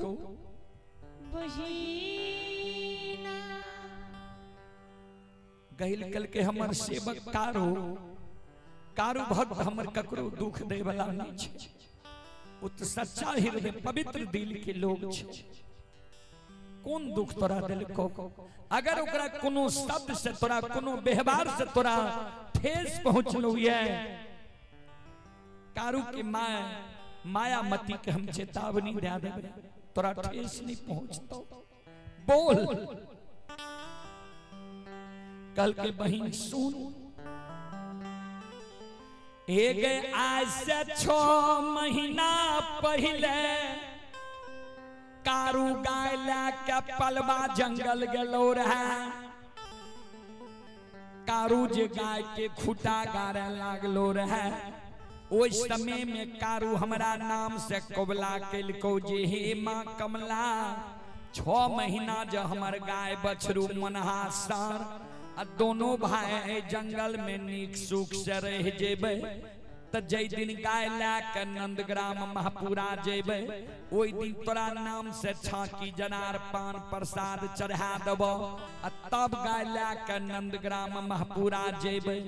[SPEAKER 2] बहिना।
[SPEAKER 1] गहिल कल के हमर सेवक कारू भक्त हमर ककरो दुख दे वाला नहीं छे, उत सच्चा हृदय पवित्र दिल के लोग छे। कौन दुख तोरा दिल को, अगर ओकरा कोनो शब्द से तोरा कोनो व्यवहार से तोरा ठेस पहुंचलो है, कारू की माया मती के हम चेतावनी दे देबे, तोरा ठेस नहीं पहुंचतो। बोल कल के बहिन सुन, एक आज से 6 महीना पहले कारू गाय लेके पलवा जंगल गेलो रहे। कारू जे गाय के खूटा गाड़े लागलो रहे, ओइ समय में कारू हमरा नाम से कोबला केलको जे हे माँ कमला, 6 महीना जो हमर गाय बछरू मनहा सार आ दोनों भाई जंगल में नीक सुख से रह जेबे, त जै दिन गाय लेके नंदग्राम महापुरा जेबे, ओइ दिन तोरा नाम से छाकी जनार पान प्रसाद चढ़ा देबो, आ तब गाय लेके नंदग्राम महापुरा जेबे।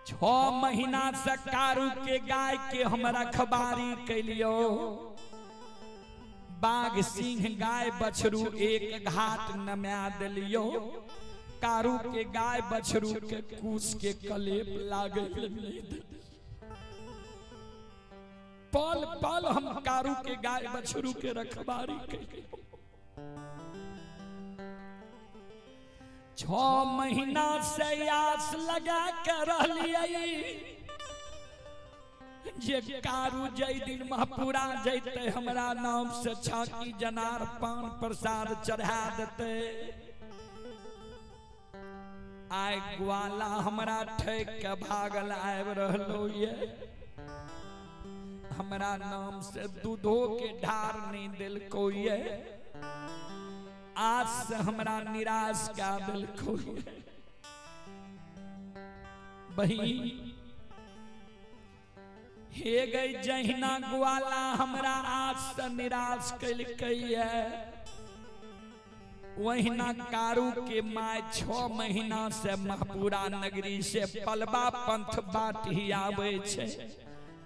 [SPEAKER 1] 6 महीना से कारू के गाय के हम रखबारी कैलियो, बाघ सिंह गाय बछरू एक घाट नमा दिलियो, कारू के गाय बछरू के कूस के कलेप लागे। पल पल हम कारू के गाय बछरू के रखबारी कैलियो। 6 महीना से आस लगा के रहलिए जे कारू जय दिन महापुरा जैते हमरा नाम से छाकी जनार पान प्रसाद चढ़ा देते। आय ग्वाला हमरा ठेक के भागल आब रहलो ये, हमरा नाम से दूधो के ढार नहीं दिलको ये, आज से हमरा निराश का दिलको ये। बही हे गई जहिना ग्वाला हमरा आज से निराश कैलकै है, वहिना कारू के माय 6 महीना से महापुरा नगरी से पलवा पंथ बाट ही आवे छे,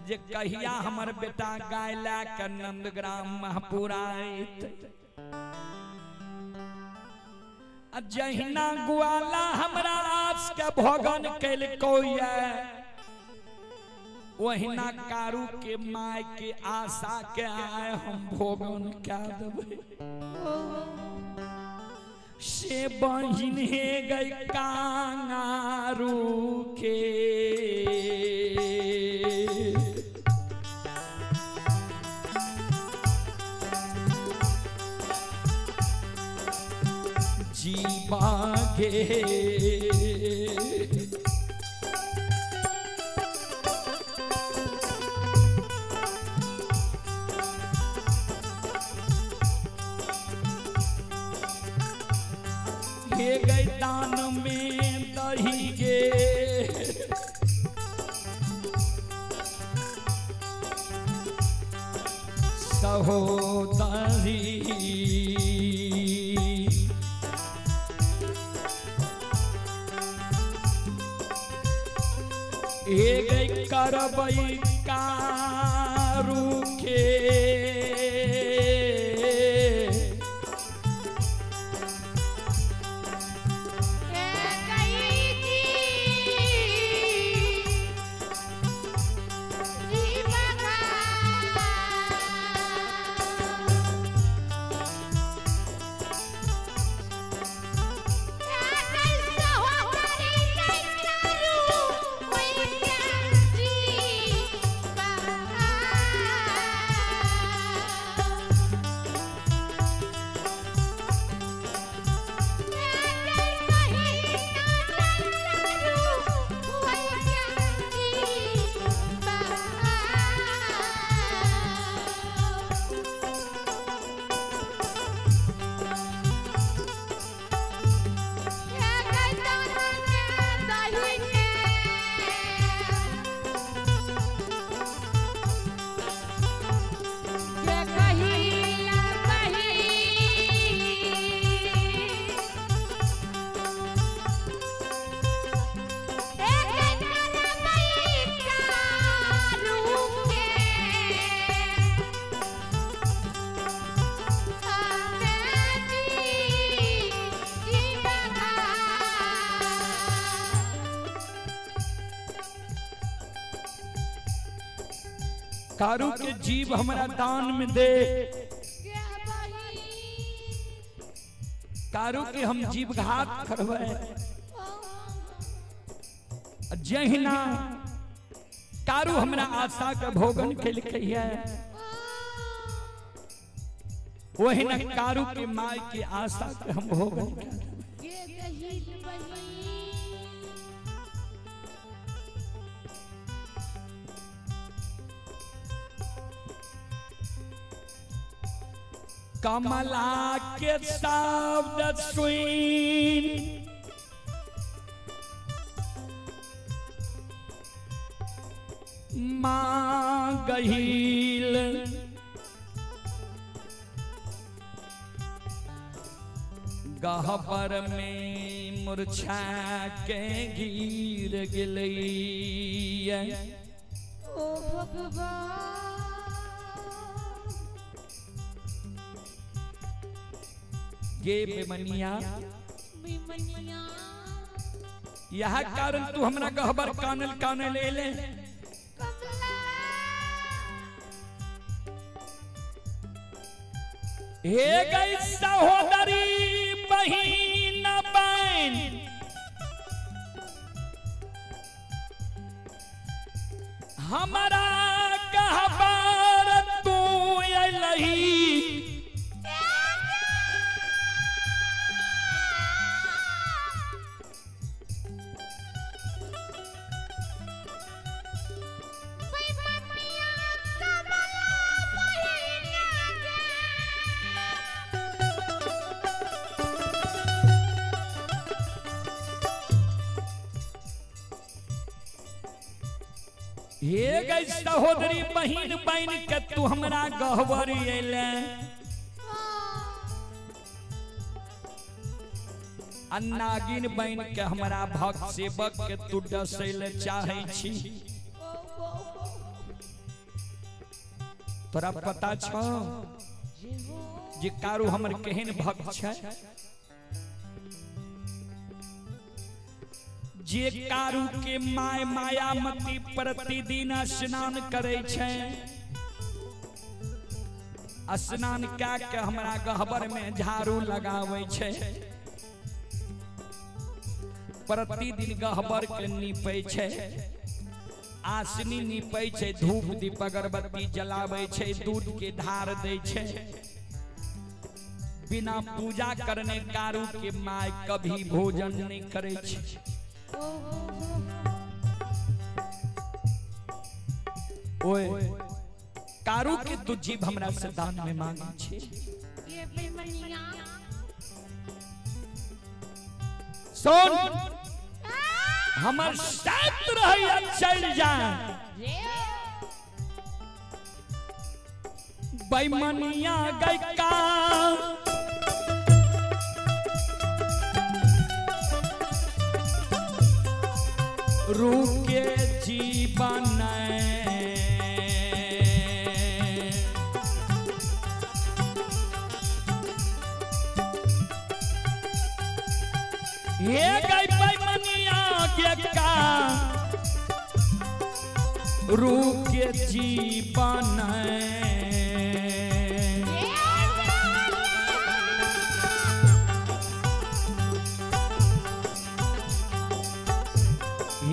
[SPEAKER 1] जे कहिया हमर बेटा गाय लेके नंदग्राम महापुरा आइत। जहिना ग्वाला हमरा आज के भोगन कैलको ये, वहिना कारू के माय के आशा के आए हम भोगन क्या देबे। से बहिन हे गई कांगारू के जीवा गे, हे गई दान में दही गे, सहोदरी हे गई करबई का रूखे कारू के जीव हमारा दान में दे कारू के हम जीव घात करवे जहिना कारू हमरा आशा के भोगन खेल है वही न कारू के माय की आशा के हम भोगन कमला के शब्द सुन मां गहील गहबर में मूर्छा के गिर गई
[SPEAKER 2] ओ भगवान
[SPEAKER 1] गे बेमनिया यह कारण तू हमरा गहबर कानल कानल ले ले हे गई सहोदरी बहिन बहन हमारा गहबर तू लही हे गई सहोदरी बहिन बन के तू हमरा गहबर अइले अन्नागिन बन के हमरा भक्त सेवक के तू डसैले चाहे छी तोरा पता छ जे कारू हमर केहन भक्त छै जे कारू के माय मायामती प्रतिदिन स्नान करे छे स्नान क्या के हमरा गहबर में झाड़ू लगावे छे प्रतिदिन गहबर के नीपे छे आसनी नीपे छे धूप दीप अगरबत्ती जलावे छे दूध के धार दे छे बिना पूजा करने कारू के माय कभी भोजन नहीं करे छे ओए कारू के तू जीव हमरा से दान में मांगे छे
[SPEAKER 2] ये बेमनिया
[SPEAKER 1] सुन हमर साथ रहिया चल जाए बेमनिया गई का रूके जीवन ये गई बेमनिया के का रूप के जीवन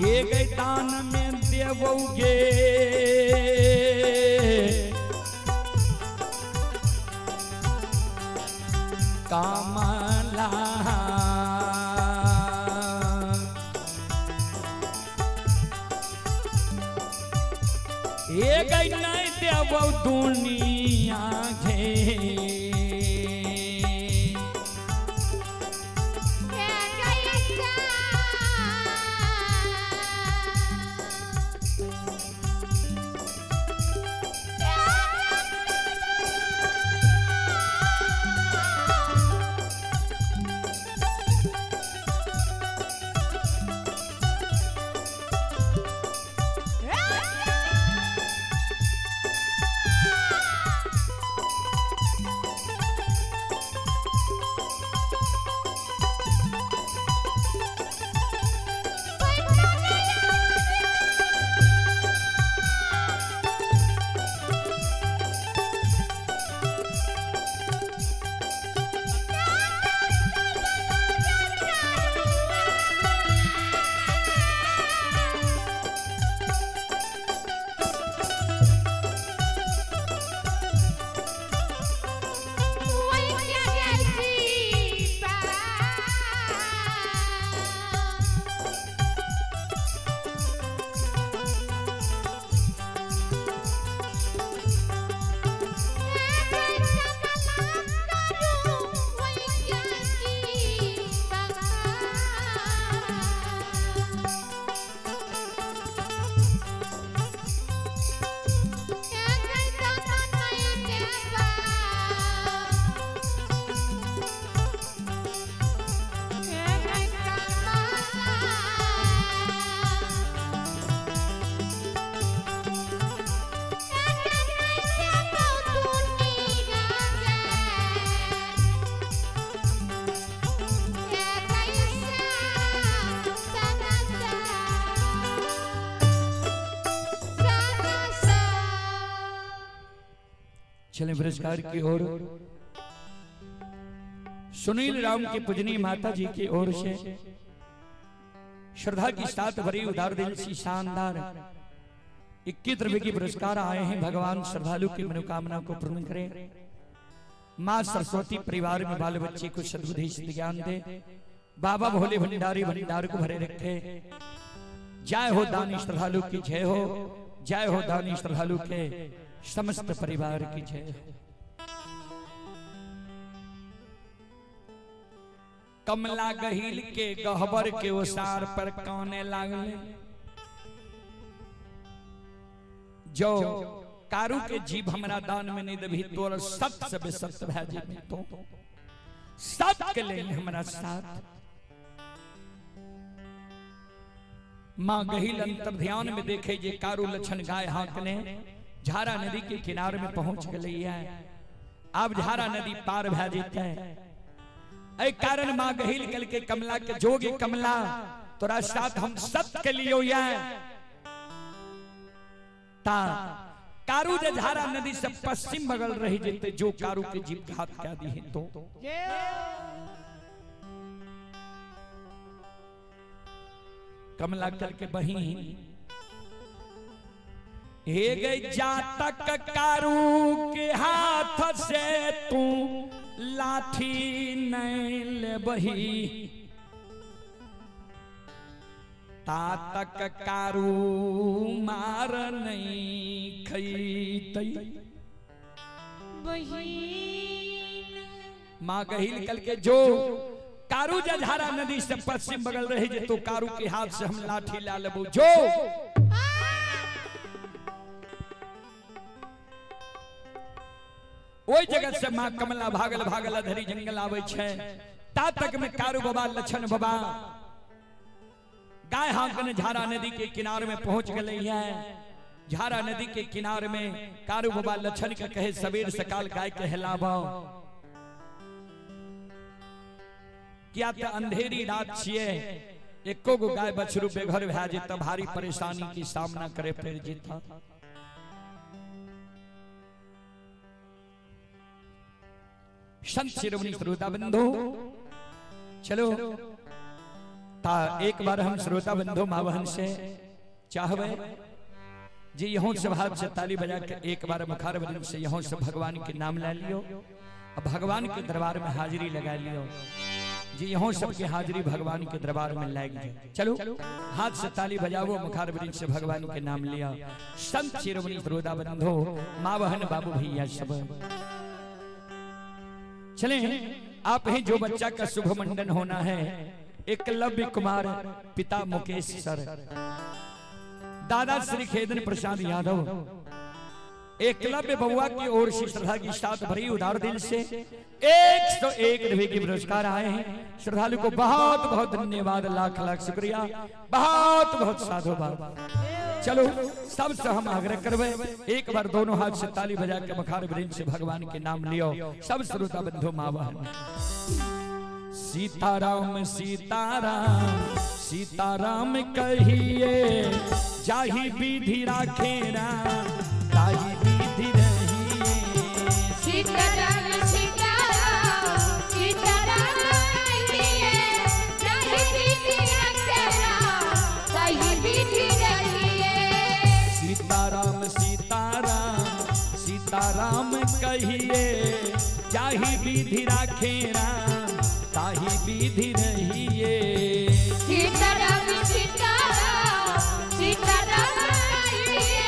[SPEAKER 1] ये गई दान में देवोगे कमला ये गई नहीं देव दुनिया घे चलें पुरस्कार की ओर। सुनील राम की पूजनीय माता जी की ओर से श्रद्धा की साथ भरी उदार दिल से शानदार 21 रुपए की पुरस्कार आए हैं। भगवान श्रद्धालु की मनोकामना को पूर्ण करें। माँ सरस्वती परिवार में बाल बच्चे को सद्बुद्धि ज्ञान दे। बाबा भोले भंडारी भंडार को भरे रखे। जय हो दानी श्रद्धालु की जय हो। जय हो दानी श्रद्धालु के समस्त परिवार की जय। कमला गहील के गहबर के ओसार पर कौने लागले। जो कारू के जीव हमरा दान में नहीं दबी तोर सत से बेसत भाजी में तो सत के लिए हमरा साथ। मां गहील अंतर ध्यान में देखे जे कारू लक्षण गाय हाकने झारा नदी के किनारे में पहुंच गई है। अब झारा नदी पार भा जेते है। ऐ कारण मां गहील कल के कमला के जोगे कमला तोरा साथ हम सत के लिए ता कारू जे झारा नदी से पश्चिम बगल रही जेते जो कारू के जीव घात क्या दी है तो कमला कल के बहिन हे गई जातक कारू के हाथ से तू लाठी नहीं ले बही। तातक कारू मार नहीं खईतई। मां गहील कल के जो कारू जझारा नदी से पश्चिम बगल रहे जे तो कारू के हाथ से हम लाठी ला लेबो जो ओई जगत से मां कमला भागल भागल धरी जंगल आवे छे। ता तक में कारू बाबा लक्षण बाबा गाय हांकने झारा नदी के किनारे में पहुंच गए है। झारा नदी के किनारे में कारू बाबा लक्षण के कहे सवेर सकाल गाय के हिलावा। क्या तो अंधेरी रात छिए एको गो गाय बछरू बेघर भए जे त भारी परेशानी के सामना करे पड़ जेता। संत शिरोमणि श्रोता बंधु चलो ता एक बार हम श्रोता बंधु मावहन से चाहवे जी यहों से हाथ से ताली बजा के एक बार मखार बदन से यहों से भगवान के नाम ले लियो, अब भगवान के दरबार में हाजिरी लगा लियो जी। यहों सबकी हाजिरी भगवान के दरबार में लग जाए। चलो हाथ से ताली बजावो, मखार बदन से भगवान के नाम लिया। संत शिरोमणि श्रोता बंधु मावहन बाबू भैया सब चले। आप ही जो बच्चा का शुभ मंडन होना है, एकलव्य कुमार पिता मुकेश सर, दादा श्री खेदन प्रसाद यादव, एकलव्य बउआ की ओर से श्रद्धा की साथ भरी उदार दिल से 101 रुपए के पुरस्कार आए हैं। श्रद्धालु को बहुत बहुत धन्यवाद, लाख लाख शुक्रिया, बहुत बहुत साधुवाद। चलो सबसे हम आग्रह करवे एक बार दोनों हाथ से ताली बजा के मखार ब्रिंद से भगवान के नाम लियो। सब श्रोता बंधु मावहन सीताराम सीताराम सीताराम कहिए, जाहि विधि राखे राम ताहि विधि रहिए।
[SPEAKER 2] सीताराम सीताराम सीताराम कहिए, जाहि विधि राखे राम ताहि विधि रहिए।
[SPEAKER 1] सीताराम सीताराम सीताराम कहिए, जाहि विधि राखे राम ताहि विधि रहिए।
[SPEAKER 2] सीताराम सीताराम सीताराम कहिए,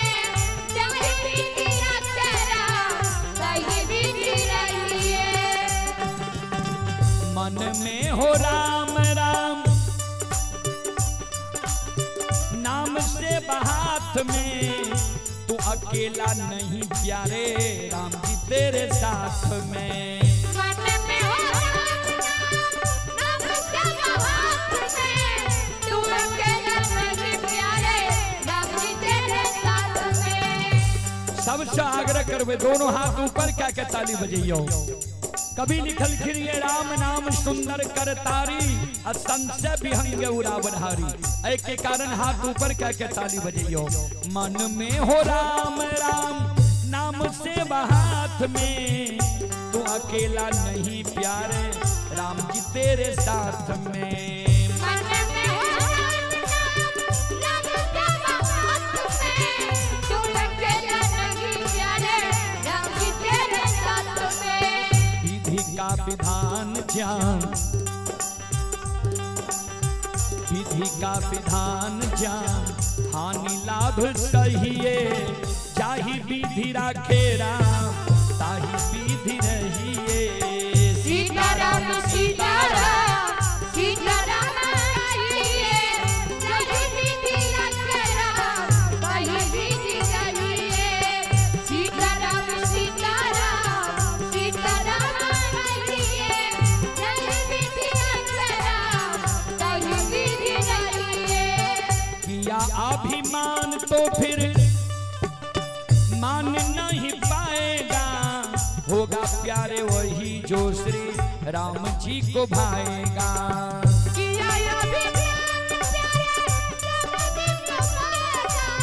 [SPEAKER 2] जाहि विधि राखे राम ताहि विधि रहिए।
[SPEAKER 1] मन में हो राम राम नाम से बहात में, तू अकेला नहीं प्यारे राम जी तेरे साथ में।
[SPEAKER 2] मन में हो राम नाम से बहात में, तू अकेला नहीं प्यारे राम जी तेरे साथ में।
[SPEAKER 1] सबसे आग्रह करवे दोनों हाथ ऊपर क्या के ताली बजइयो। कभी लिखल खिरिए राम नाम सुंदर कर तारी, असंशय विहंग उरावधारी। एक के कारण हाथ ऊपर क्या के ताली बजइयो। मन में हो राम राम नाम से बहात में, तू अकेला नहीं प्यारे राम जी तेरे साथ में।
[SPEAKER 2] मन में हो राम नाम से बहात में, तू अकेला नहीं प्यारे राम जी तेरे साथ में।
[SPEAKER 1] विधि का विधान जान विधि का विधान जान, हानि लाभ सहिए, जाहि विधि राखे राम ताहि विधि रहिए।
[SPEAKER 2] सीताराम सीताराम सीताराम कहिए, जाहि विधि राखे राम ताहि विधि रहिए। सीताराम सीताराम सीताराम कहिए, जाहि विधि राखे राम ताहि विधि रहिए।
[SPEAKER 1] किया अभिमान तो फिर मान नहीं पाएगा, होगा प्यारे वही जो श्री राम जी को भाएगा।
[SPEAKER 2] किया अभिमान प्यारे राम जी को भाएगा,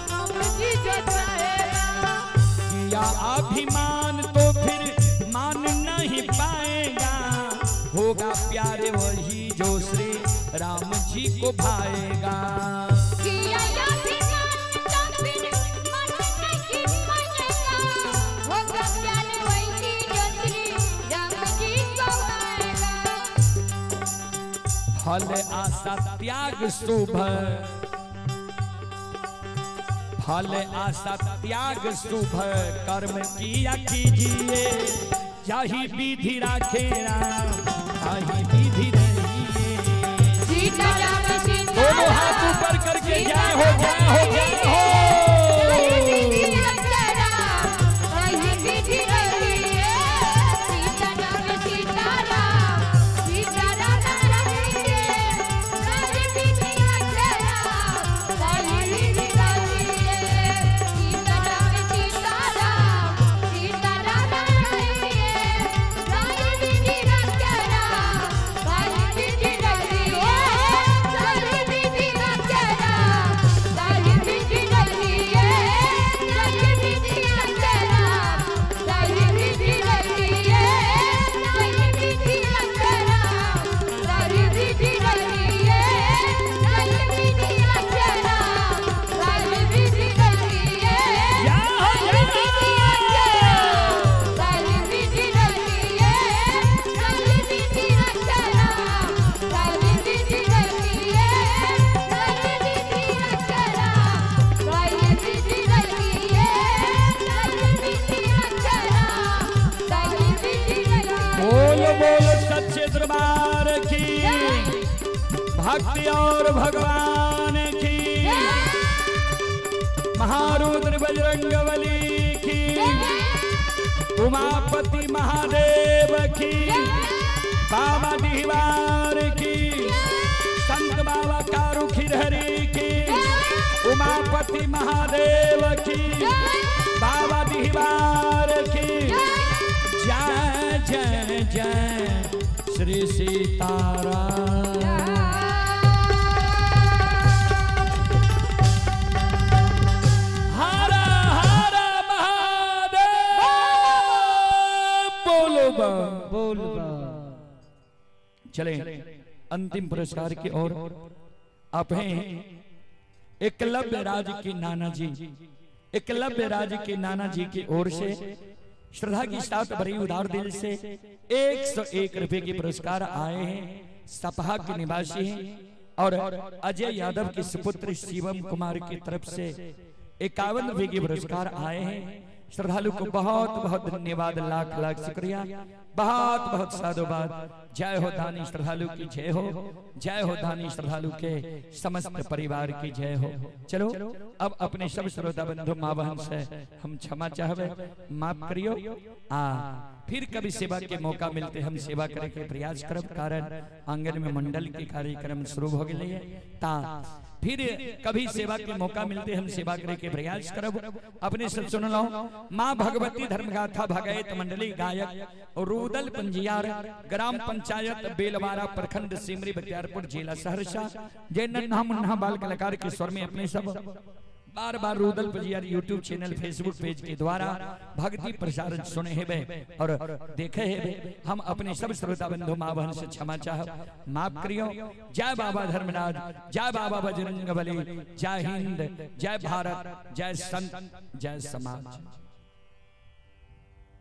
[SPEAKER 2] राम जी को भाएगा।
[SPEAKER 1] किया अभिमान तो फिर मान नहीं पाएगा, होगा प्यारे वही जो श्री राम जी को भाएगा।
[SPEAKER 2] किया अभिमान तो फिर मन नहीं मानेगा, होगा प्यारे वही जो श्री राम जी को भाएगा।
[SPEAKER 1] फल आशा त्याग शुभ फल आशा त्याग शुभ कर्म किया कीजिए, जाहि विधि राखे राम ताहि विधि रहिए।
[SPEAKER 2] सीताराम सीताराम
[SPEAKER 1] दोनों हाथ ऊपर करके जय हो जय हो जय हो।
[SPEAKER 2] सीताराम
[SPEAKER 1] सच्चे दरबार की, भक्ति और भगवान की, महारुद्र बजरंगबली की, उमापति महादेव की, बाबा दीवार की, संत बाबा कारू खिरहरी की, उमापति महादेव की, बाबा दीवार की। जय जय जय श्री सीताराम। हर हर महादेव। बोलो बोलो। चले अंतिम पुरस्कार की ओर। आप हैं एकलव्य राज के नाना जी, एकलव्य राज के नाना जी की ओर से श्रद्धा की साथ बड़ी उदार दिल से 101 रुपए के पुरस्कार आए हैं। सपहा के निवासी हैं और अजय यादव के सुपुत्र शिवम कुमार की तरफ से 51 रुपए के पुरस्कार आए हैं। श्रद्धालु को बहुत बहुत धन्यवाद, लाख लाख शुक्रिया, बहुत बहुत साधुवाद। जय हो दानी श्रद्धालु की जय हो, जय हो दानी श्रद्धालु के समस्त परिवार की जय हो। चलो अब अपने सब श्रोता बंधु माँ बहन से हम क्षमा चाहवे, माफ करियो। फिर कभी सेवा के मौका मिलते हम सेवा करे के प्रयास करब, कारण आंगन में मंडल के कार्यक्रम शुरू हो गए ता फिर कभी सेवा के मौका मिलते हम सेवा करे के प्रयास करब। अपने सब सुन लो। माँ भगवती धर्मगाथा भगैत मंडली गायक रूदल पंजियार, ग्राम पंचायत बेलवारा, प्रखंड सिमरी, बख्तियारपुर जिला सहरसा। जय नन्हा मुन्हा बाल कलाकार के स्वर में अपने सब बार बार Rudal Panjiyar YouTube channel Facebook page के द्वारा भक्ति प्रसारण सुने हेबे और देखे हेबे। हम अपने सब श्रोता बंधु माँ बहन से क्षमा चाह, माफ करियो। जय बाबा धर्मराज, जय बाबा बजरंगबली, जय हिंद, जय भारत, जय संत, जय समाज।